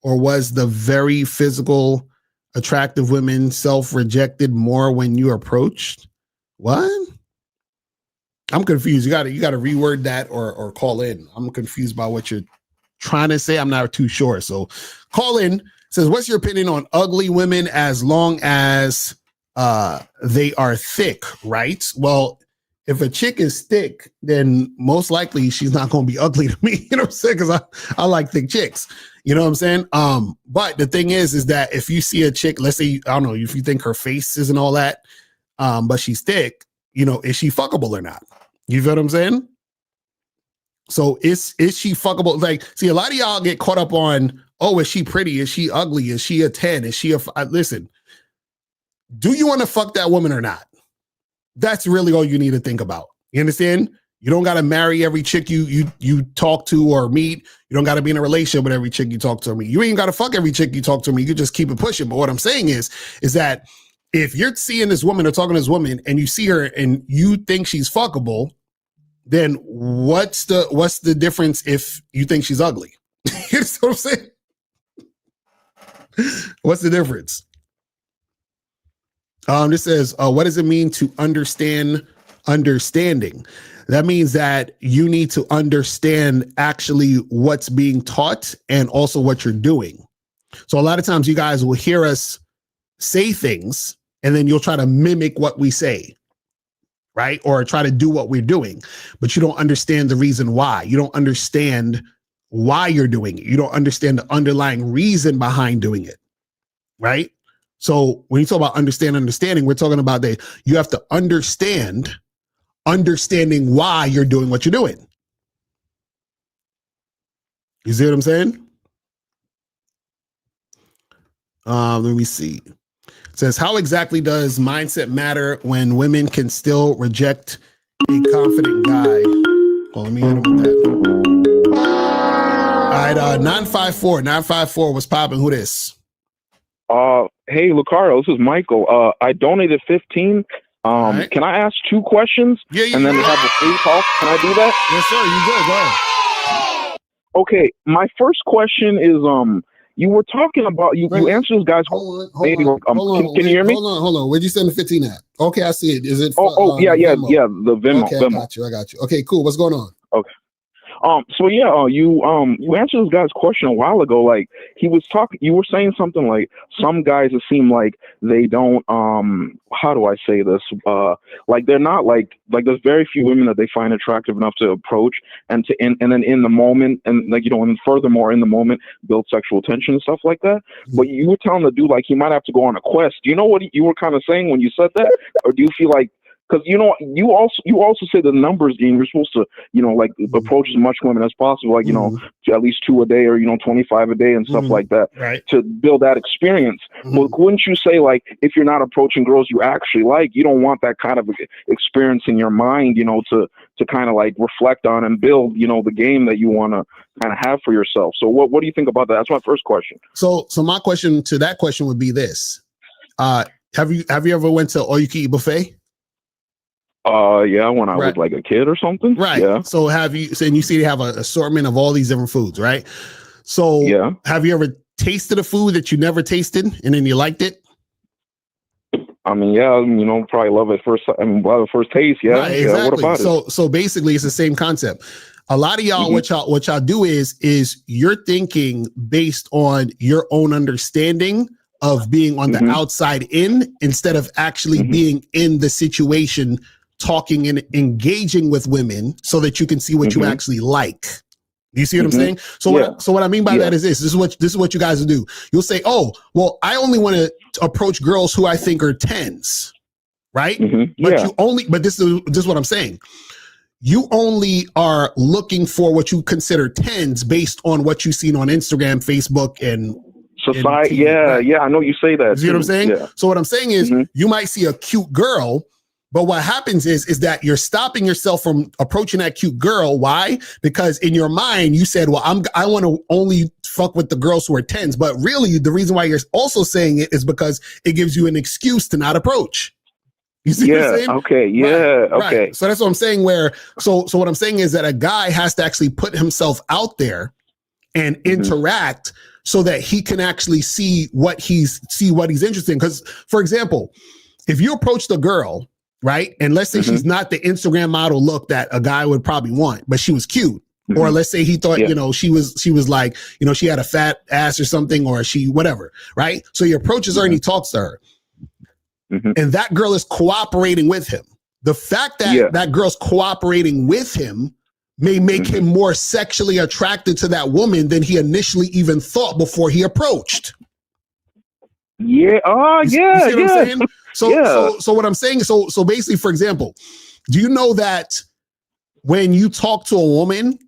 or was the very physical, attractive women self-rejected more when you approached? What? I'm confused. You gotta reword that or call in. I'm confused by what you're trying to say. I'm not too sure. So call in. It says, what's your opinion on ugly women as long as they are thick, right? Well, if a chick is thick, then most likely she's not going to be ugly to me. You know what I'm saying? Because I like thick chicks. You know what I'm saying? But the thing is that if you see a chick, let's say, I don't know, if you think her face isn't all that, but she's thick, you know, is she fuckable or not? You feel what I'm saying? So is she fuckable? Like, see, a lot of y'all get caught up on, oh, is she pretty? Is she ugly? Is she a 10? Is she listen, do you want to fuck that woman or not? That's really all you need to think about. You understand? You don't got to marry every chick you talk to or meet. You don't got to be in a relationship with every chick you talk to or meet. You ain't got to fuck every chick you talk to or meet. You just keep it pushing. But what I'm saying is that if you're seeing this woman or talking to this woman and you see her and you think she's fuckable, then what's the difference if you think she's ugly? You know what I'm saying? What's the difference? This says, what does it mean to understand understanding? That means that you need to understand actually what's being taught and also what you're doing. So a lot of times you guys will hear us say things and then you'll try to mimic what we say, right? Or try to do what we're doing, but you don't understand the reason why. You don't understand why you're doing it. You don't understand the underlying reason behind doing it, right? So when you talk about understanding, we're talking about that you have to understanding why you're doing what you're doing. You see what I'm saying? Let me see. It says, how exactly does mindset matter when women can still reject a confident guy? Well, let me hit him with that. All right, 954 was popping. Who this? Hey, Locario, this is Michael. I donated 15. Right. Can I ask 2 questions? Yeah, and then have a free talk? Can I do that? Yes, sir. You good? Go ahead. Okay, my first question is, you were talking about, you answered this guy's Hold on. Can you hear me? Hold on. Where'd you send the 15 at? Okay, I see it. Is it? Yeah, Venmo? the Venmo. Okay, Venmo. I got you. Okay, cool. What's going on? Okay. So yeah, you answered this guy's question a while ago. Like you were saying something like some guys, it seem like they don't, how do I say this? Like they're not like there's very few women that they find attractive enough to approach and then in the moment, and like, you know, and furthermore in the moment build sexual tension and stuff like that. Mm-hmm. But you were telling the dude, like, he might have to go on a quest. Do you know what you were kind of saying when you said that? Or do you feel like, because, you know, you also say the numbers game, you're supposed to, you know, like, approach as much women as possible, like, you know, to at least 2 a day or, you know, 25 a day and stuff like that, right, to build that experience. But wouldn't you say, like, if you're not approaching girls you actually like, you don't want that kind of experience in your mind, you know, to kind of like reflect on and build, you know, the game that you want to kind of have for yourself. So what do you think about that? That's my first question. So my question to that question would be this. Have you ever went to all you can eat buffet? Yeah, when I was like a kid or something. Right. Yeah. So and you see they have an assortment of all these different foods, right? So yeah. Have you ever tasted a food that you never tasted and then you liked it? I mean, yeah, you know, probably love it first. I mean, love it first taste. Yeah. Right, exactly. Yeah, what about it? So basically it's the same concept. A lot of y'all, what y'all do is you're thinking based on your own understanding of being on the outside in, instead of actually being in the situation, talking and engaging with women so that you can see what you actually like. You see what I'm saying? So what I mean by that is this is what you guys will do. You'll say, oh, well, I only want to approach girls who I think are 10s, right? But this is what I'm saying. You only are looking for what you consider 10s based on what you've seen on Instagram, Facebook, and Society, yeah, I know you say that. You see what I'm saying? Yeah. So what I'm saying is, you might see a cute girl, but what happens is that you're stopping yourself from approaching that cute girl. Why? Because in your mind, you said, well, I want to only fuck with the girls who are 10s. But really, the reason why you're also saying it is because it gives you an excuse to not approach. You see what I'm saying? Okay. Yeah. Okay. Right. So that's what I'm saying. So what I'm saying is that a guy has to actually put himself out there and interact so that he can actually see what he's interested in. Because, for example, if you approach the girl, right, and let's say she's not the Instagram model look that a guy would probably want, but she was cute. Or let's say he thought, she was like, she had a fat ass or something, or she, whatever, right? So he approaches her and he talks to her. And that girl is cooperating with him. The fact that that girl's cooperating with him may make him more sexually attracted to that woman than he initially even thought before he approached. Yeah. Oh, yeah. You see what I'm saying? So what I'm saying, so basically, for example, do you know that when you talk to a woman,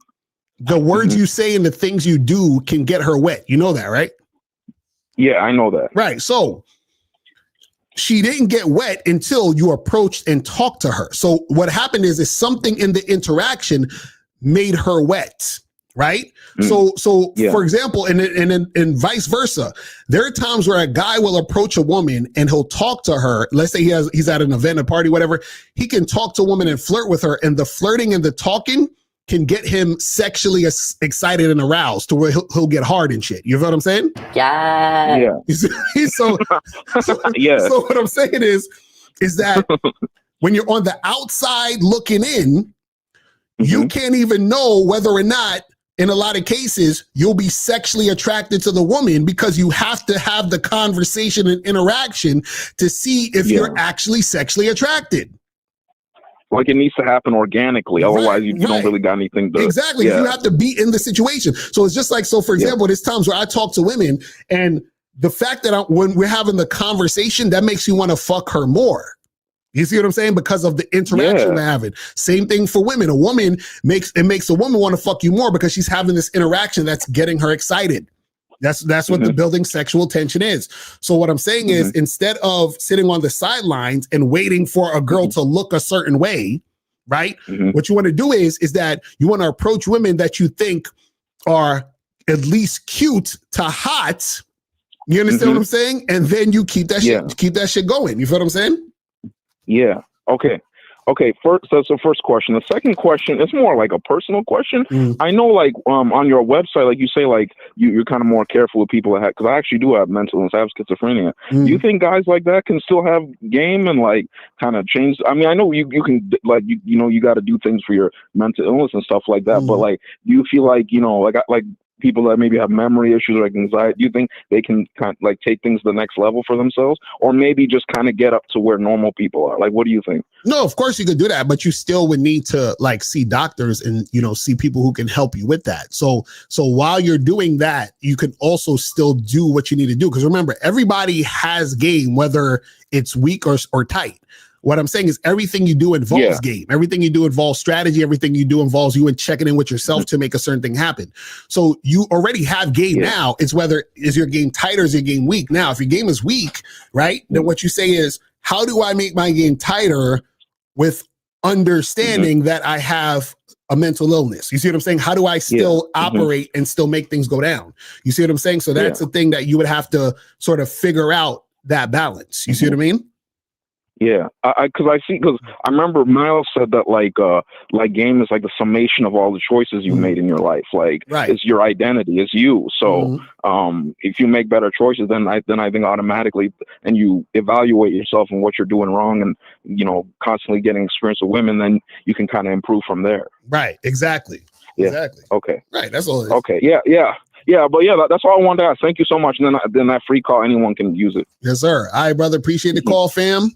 the words you say and the things you do can get her wet? You know that, right? Yeah, I know that. Right. So she didn't get wet until you approached and talked to her. So what happened is something in the interaction made her wet. Right. So for example, and vice versa, there are times where a guy will approach a woman and he'll talk to her. Let's say he's at an event, a party, whatever. He can talk to a woman and flirt with her, and the flirting and the talking can get him sexually excited and aroused to where he'll get hard and shit. You know what I'm saying? Yeah. So what I'm saying is that when you're on the outside looking in, you can't even know whether or not, in a lot of cases, you'll be sexually attracted to the woman, because you have to have the conversation and interaction to see if you're actually sexually attracted. Like, it needs to happen organically. Otherwise, you don't really got anything to... Exactly. You have to be in the situation. So it's just like, for example, there's times where I talk to women, and the fact that when we're having the conversation, that makes you want to fuck her more. You see what I'm saying? Because of the interaction we're having. Same thing for women. A woman makes a woman want to fuck you more because she's having this interaction that's getting her excited. That's what the building sexual tension is. So what I'm saying is, instead of sitting on the sidelines and waiting for a girl to look a certain way, right? What you want to do is that you want to approach women that you think are at least cute to hot. You understand what I'm saying? And then you keep that shit going. You feel what I'm saying? Yeah. Okay. First, that's the first question. The second question is more like a personal question. I know, like, on your website, like you say, like you're kind of more careful with people that have, because I actually do have mental illness, I have schizophrenia. Do you think guys like that can still have game and like kind of change? I mean, I know you can, like, you got to do things for your mental illness and stuff like that. But like, do you feel like, like people that maybe have memory issues or like anxiety, do you think they can kind of like take things to the next level for themselves, or maybe just kind of get up to where normal people are? Like, what do you think? No, of course you could do that, but you still would need to like see doctors and, see people who can help you with that. So while you're doing that, you can also still do what you need to do. Because remember, everybody has game, whether it's weak or tight. What I'm saying is everything you do involves game. Everything you do involves strategy. Everything you do involves you and checking in with yourself to make a certain thing happen. So you already have game now. It's whether is your game tight or is your game weak. Now, if your game is weak, right, then what you say is, how do I make my game tighter with understanding that I have a mental illness? You see what I'm saying? How do I still operate and still make things go down? You see what I'm saying? So that's the thing that you would have to sort of figure out, that balance. You see what I mean? Yeah, because I remember Miles said that like game is like the summation of all the choices you made in your life. Like, it's your identity, it's you. So if you make better choices, then I think automatically, and you evaluate yourself and what you're doing wrong, and constantly getting experience with women, then you can kind of improve from there. Right. Exactly. Yeah. Exactly. Okay. Right. That's all it is. Okay. Yeah, but that's all I wanted to ask. Thank you so much. And then that free call, anyone can use it. Yes, sir. All right, brother. Appreciate the call, fam.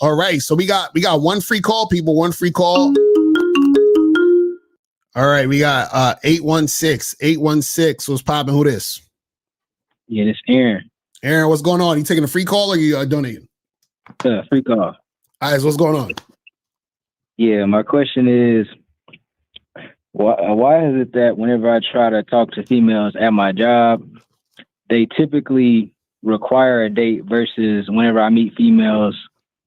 All right. So we got one free call, people. One free call. All right. We got 816. 816. What's popping? Who this? Yeah, this Aaron. Aaron, what's going on? You taking a free call or you donating? Free call. All right. So what's going on? Yeah, my question is, why is it that whenever I try to talk to females at my job, they typically require a date versus whenever I meet females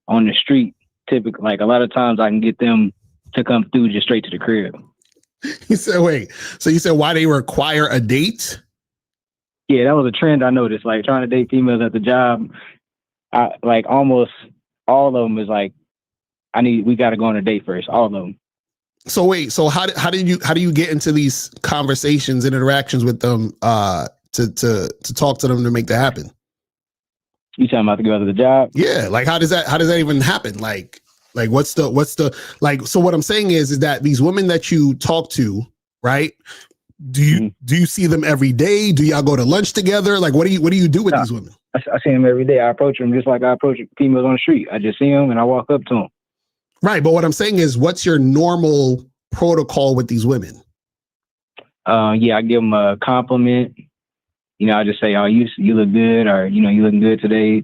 on the street, typically, like a lot of times I can get them to come through just straight to the crib. You said, wait, so you said why they require a date? Yeah, that was a trend I noticed, like trying to date females at the job. Like almost all of them is like, we got to go on a date first, all of them. So wait, so how do you get into these conversations and interactions with them to talk to them to make that happen? You talking about to go to the job? Yeah, like how does that even happen? Like what's the like? So what I'm saying is that these women that you talk to, right? Do you see them every day? Do y'all go to lunch together? Like what do you do with these women? I see them every day. I approach them just like I approach females on the street. I just see them and I walk up to them. Right, but what I'm saying is, what's your normal protocol with these women? Yeah, I give them a compliment. You know, I just say, "Oh, you look good," or you looking good today. You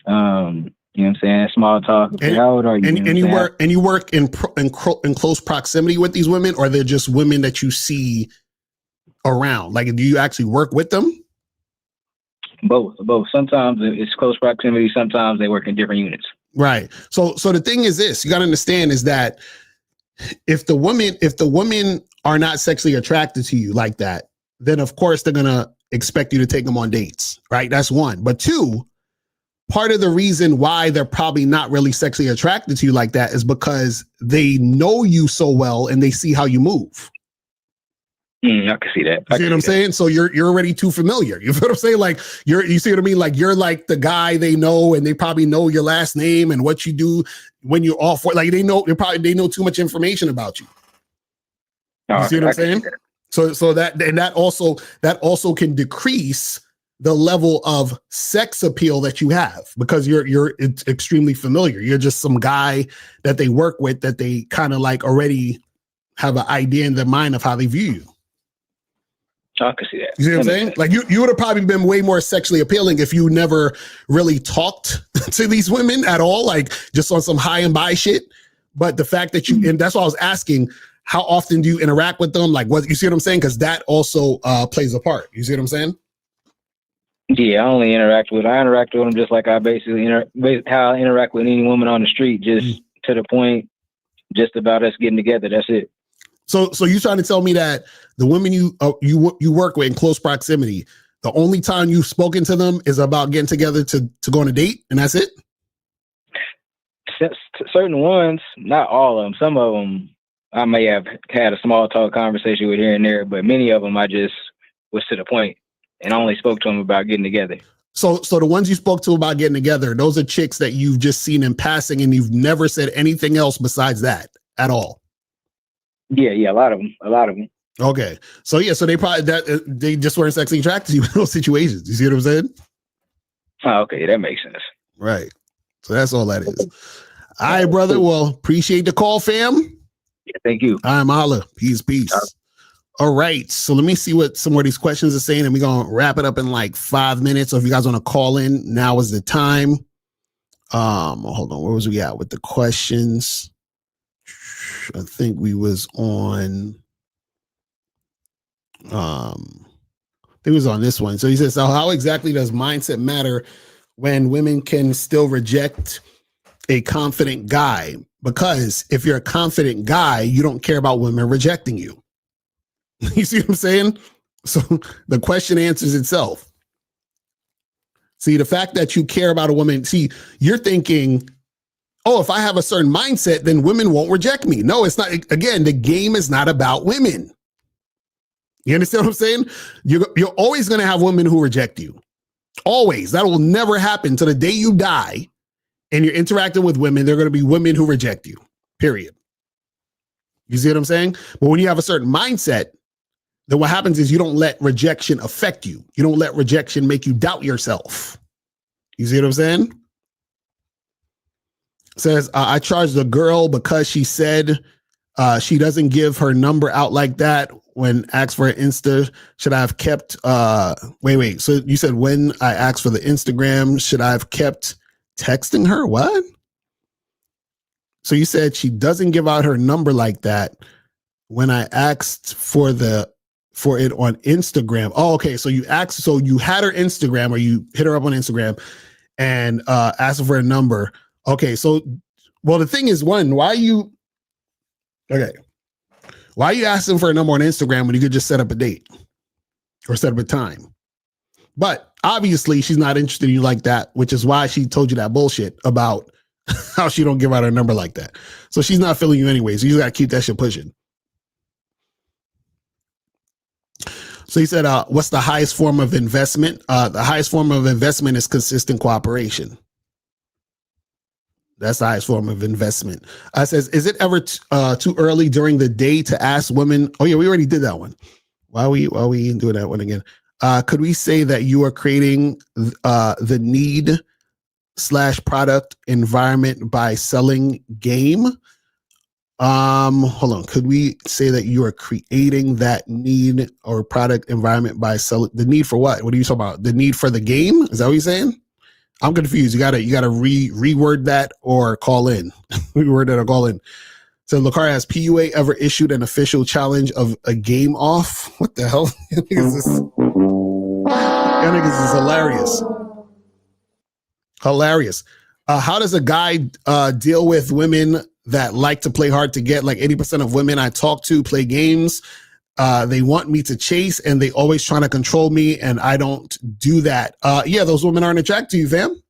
know what I'm saying? Small talk. And, how old are you? And you work in close proximity with these women, or they're just women that you see around? Like, do you actually work with them? Both. Sometimes it's close proximity. Sometimes they work in different units. Right. So the thing is this, you got to understand is that if the women are not sexually attracted to you like that, then of course they're going to expect you to take them on dates. Right. That's one. But two, part of the reason why they're probably not really sexually attracted to you like that is because they know you so well and they see how you move. I can see that. You see what I'm saying? So you're already too familiar. You feel what I'm saying? Like you see what I mean? Like you're like the guy they know, and they probably know your last name and what you do when you're off work. Like they know too much information about you. You see what I'm saying? So that also can decrease the level of sex appeal that you have because you're extremely familiar. You're just some guy that they work with that they kind of like already have an idea in their mind of how they view you. I can see that. You see what I'm saying? Like you would have probably been way more sexually appealing if you never really talked to these women at all, like just on some high and by shit. But the fact that and that's why I was asking, how often do you interact with them? Like what, you see what I'm saying? Because that also plays a part. You see what I'm saying? Yeah, I interact with them just like I basically how I interact with any woman on the street, just to the point, just about us getting together. That's it. So you trying to tell me that the women you work with in close proximity, the only time you've spoken to them is about getting together to go on a date, and that's it? Certain ones, not all of them. Some of them I may have had a small talk conversation with here and there, but many of them I just was to the point and only spoke to them about getting together. So the ones you spoke to about getting together, those are chicks that you've just seen in passing and you've never said anything else besides that at all? Yeah, a lot of them. Okay. So they probably they just weren't sexually attracted to you in those situations. You see what I'm saying? Oh, okay, that makes sense. Right. So that's all that is. All right, brother. Well, appreciate the call, fam. Yeah, thank you. I'm Mahla. Peace. All right. So let me see what some of these questions are saying, and we're gonna wrap it up in like 5 minutes. So if you guys want to call in, now is the time. Hold on. Where was we at with the questions? I think we was on this one. So he says, so how exactly does mindset matter when women can still reject a confident guy? Because if you're a confident guy, you don't care about women rejecting you. You see what I'm saying? So the question answers itself. See, the fact that you care about a woman, you're thinking, oh, if I have a certain mindset, then women won't reject me. No, it's not. Again, the game is not about women. You understand what I'm saying? You're always going to have women who reject you. Always. That will never happen till the day you die and you're interacting with women. There are going to be women who reject you, period. You see what I'm saying? But when you have a certain mindset, then what happens is you don't let rejection affect you. You don't let rejection make you doubt yourself. You see what I'm saying? Says, I charged a girl because she said she doesn't give her number out like that when asked for an Insta. Should I have kept, wait. So you said when I asked for the Instagram, should I have kept texting her? What? So you said she doesn't give out her number like that when I asked for the for it on Instagram. Oh, okay. So you had her Instagram, or you hit her up on Instagram and asked for a number. Okay. So, well, the thing is, one, why are you asking for a number on Instagram when you could just set up a date or set up a time? But obviously she's not interested in you like that, which is why she told you that bullshit about how she don't give out her number like that. So she's not feeling you anyway. So you just got to keep that shit pushing. So he said, what's the highest form of investment? The highest form of investment is consistent cooperation. That's the highest form of investment. Says, is it ever too early during the day to ask women? Oh yeah, we already did that one. Why are we doing that one again? Could we say that you are creating the need/product environment by selling game? Hold on. Could we say that you are creating that need or product environment by selling the need for what? What are you talking about? The need for the game? Is that what you're saying? I'm confused. You gotta reword that or call in. Reword that or call in. So Locario, has PUA ever issued an official challenge of a game off? What the hell? Niggas is hilarious. Hilarious. How does a guy deal with women that like to play hard to get? Like 80% of women I talk to play games. They want me to chase and they always trying to control me, and I don't do that. Yeah, those women aren't attracted to you, fam.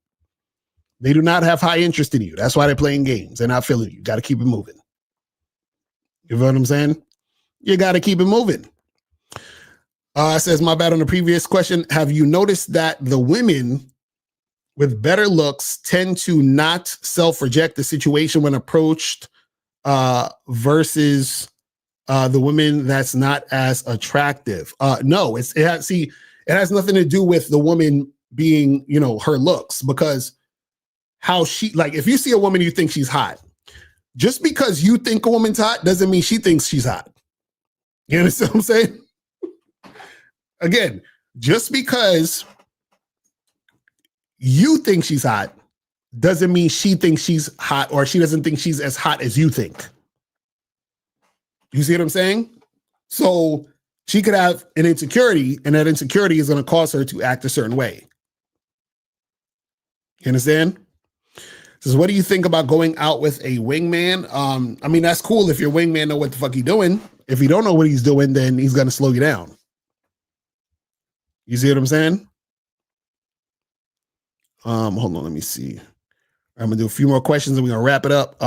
They do not have high interest in you. That's why they're playing games. They're not feeling you. Got to keep it moving. You know what I'm saying? You got to keep it moving. Says, my bad on the previous question. Have you noticed that the women with better looks tend to not self-reject the situation when approached versus the women that's not as attractive? No, it has nothing to do with the woman being, her looks, because how she, like, if you see a woman you think she's hot, just because you think a woman's hot doesn't mean she thinks she's hot. You understand what I'm saying? Again, just because you think she's hot doesn't mean she thinks she's hot, or she doesn't think she's as hot as you think. You see what I'm saying? So she could have an insecurity, and that insecurity is going to cause her to act a certain way. You understand? Says, what do you think about going out with a wingman? I mean, that's cool if your wingman know what the fuck he's doing. If he don't know what he's doing, then he's going to slow you down. You see what I'm saying? Hold on, let me see. I'm gonna do a few more questions and we're gonna wrap it up.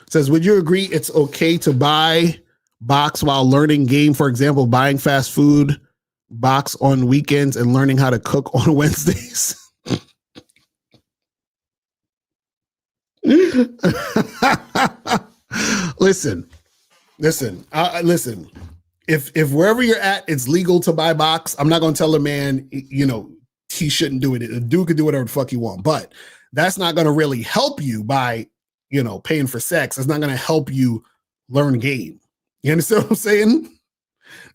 Says, would you agree it's okay to buy box while learning game? For example, buying fast food box on weekends and learning how to cook on Wednesdays. Listen. If wherever you're at, it's legal to buy box, I'm not going to tell a man, he shouldn't do it. A dude could do whatever the fuck he want, but that's not going to really help you by, paying for sex. It's not going to help you learn game. You understand what I'm saying?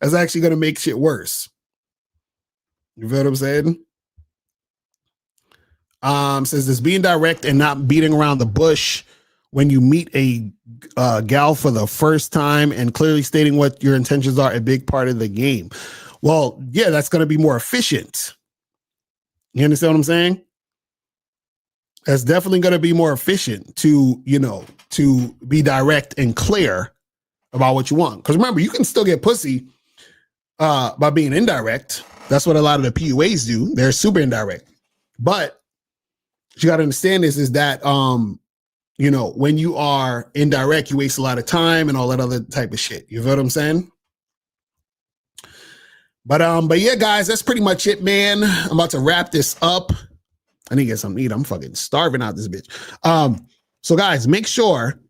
That's actually going to make shit worse. You feel what I'm saying? Says, this being direct and not beating around the bush when you meet a gal for the first time and clearly stating what your intentions are a big part of the game. Well, yeah, that's going to be more efficient. You understand what I'm saying? That's definitely going to be more efficient to be direct and clear about what you want. Because remember, you can still get pussy by being indirect. That's what a lot of the PUAs do. They're super indirect. But what you got to understand is that when you are indirect, you waste a lot of time and all that other type of shit. You feel what I'm saying? But yeah, guys, that's pretty much it, man. I'm about to wrap this up. I need to get something to eat. I'm fucking starving out this bitch. So guys, make sure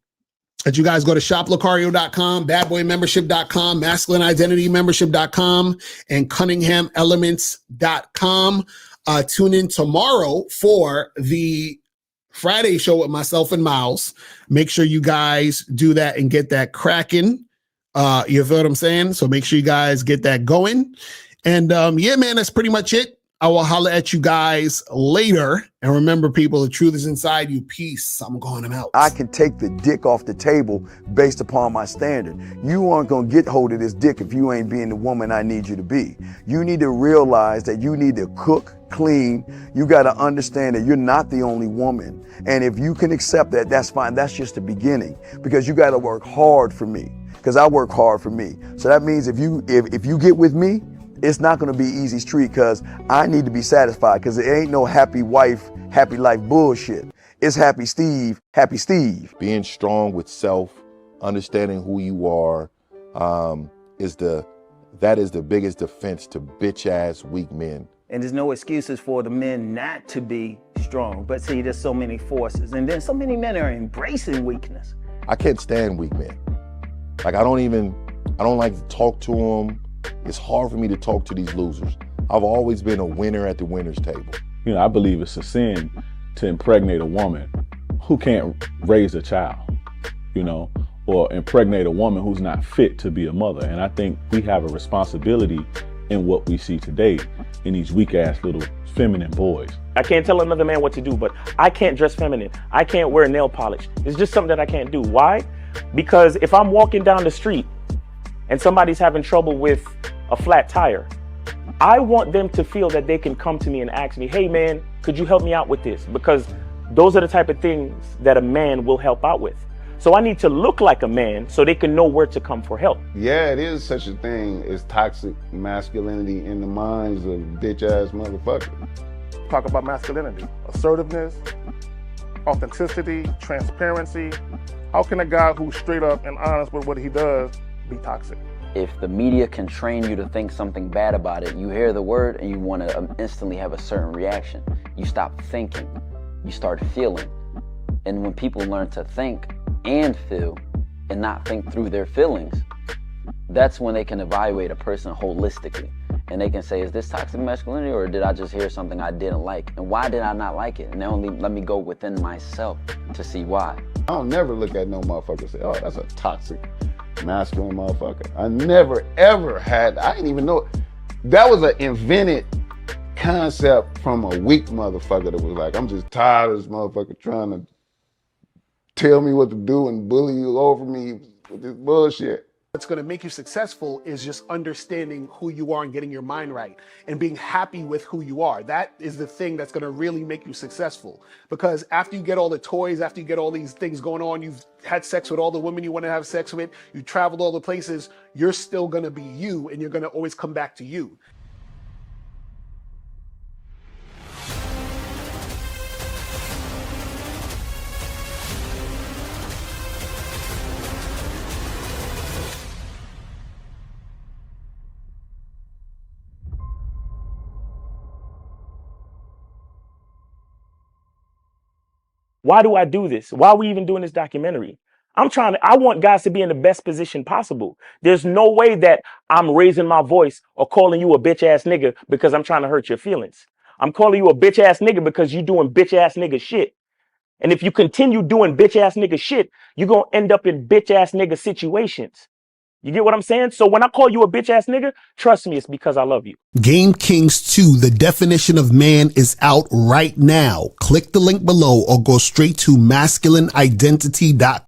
that you guys go to shoplocario.com, badboymembership.com, masculineidentitymembership.com, and cunninghamelements.com. Tune in tomorrow for the Friday show with myself and Miles. Make sure you guys do that and get that cracking. You feel what I'm saying? So make sure you guys get that going. And yeah, man, that's pretty much it. I will holler at you guys later. And remember, people, the truth is inside you. Peace. I'm going out. I can take the dick off the table based upon my standard. You aren't going to get hold of this dick if you ain't being the woman I need you to be. You need to realize that you need to cook, clean. You got to understand that you're not the only woman. And if you can accept that, that's fine. That's just the beginning, because you got to work hard for me, because I work hard for me. So that means if you get with me, it's not going to be easy street, because I need to be satisfied, because it ain't no happy wife, happy life bullshit. It's happy Steve, happy Steve. Being strong with self, understanding who you are, is the biggest defense to bitch ass weak men. And there's no excuses for the men not to be strong. But see, there's so many forces. And then so many men are embracing weakness. I can't stand weak men. Like, I don't like to talk to them. It's hard for me to talk to these losers. I've always been a winner at the winner's table. You know, I believe it's a sin to impregnate a woman who can't raise a child, you know, or impregnate a woman who's not fit to be a mother. And I think we have a responsibility in what we see today in these weak ass little feminine boys. I can't tell another man what to do, but I can't dress feminine. I can't wear nail polish. It's just something that I can't do. Why? Because if I'm walking down the street and somebody's having trouble with a flat tire, I want them to feel that they can come to me and ask me, hey man, could you help me out with this? Because those are the type of things that a man will help out with. So I need to look like a man so they can know where to come for help. Yeah, it is such a thing as toxic masculinity in the minds of bitch ass motherfuckers. Talk about masculinity, assertiveness, authenticity, transparency. How can a guy who's straight up and honest with what he does be toxic? If the media can train you to think something bad about it, you hear the word and you want to instantly have a certain reaction. You stop thinking, you start feeling. And when people learn to think and feel and not think through their feelings, that's when they can evaluate a person holistically. And they can say, is this toxic masculinity, or did I just hear something I didn't like? And why did I not like it? And only let me go within myself to see why. I don't never look at no motherfucker and say, oh, that's a toxic masculine motherfucker. I never ever had, I didn't even know, that was an invented concept from a weak motherfucker that was like, I'm just tired of this motherfucker trying to tell me what to do and bully you over me with this bullshit. What's going to make you successful is just understanding who you are and getting your mind right and being happy with who you are. That is the thing that's going to really make you successful. Because after you get all the toys, after you get all these things going on, you've had sex with all the women you want to have sex with, you traveled all the places, you're still going to be you, and you're going to always come back to you. Why do I do this? Why are we even doing this documentary? I want guys to be in the best position possible. There's no way that I'm raising my voice or calling you a bitch ass nigga because I'm trying to hurt your feelings. I'm calling you a bitch ass nigga because you're doing bitch ass nigga shit. And if you continue doing bitch ass nigga shit, you're going to end up in bitch ass nigga situations. You get what I'm saying? So when I call you a bitch ass nigga, trust me, it's because I love you. Game Kings 2, the definition of man, is out right now. Click the link below or go straight to masculineidentity.com.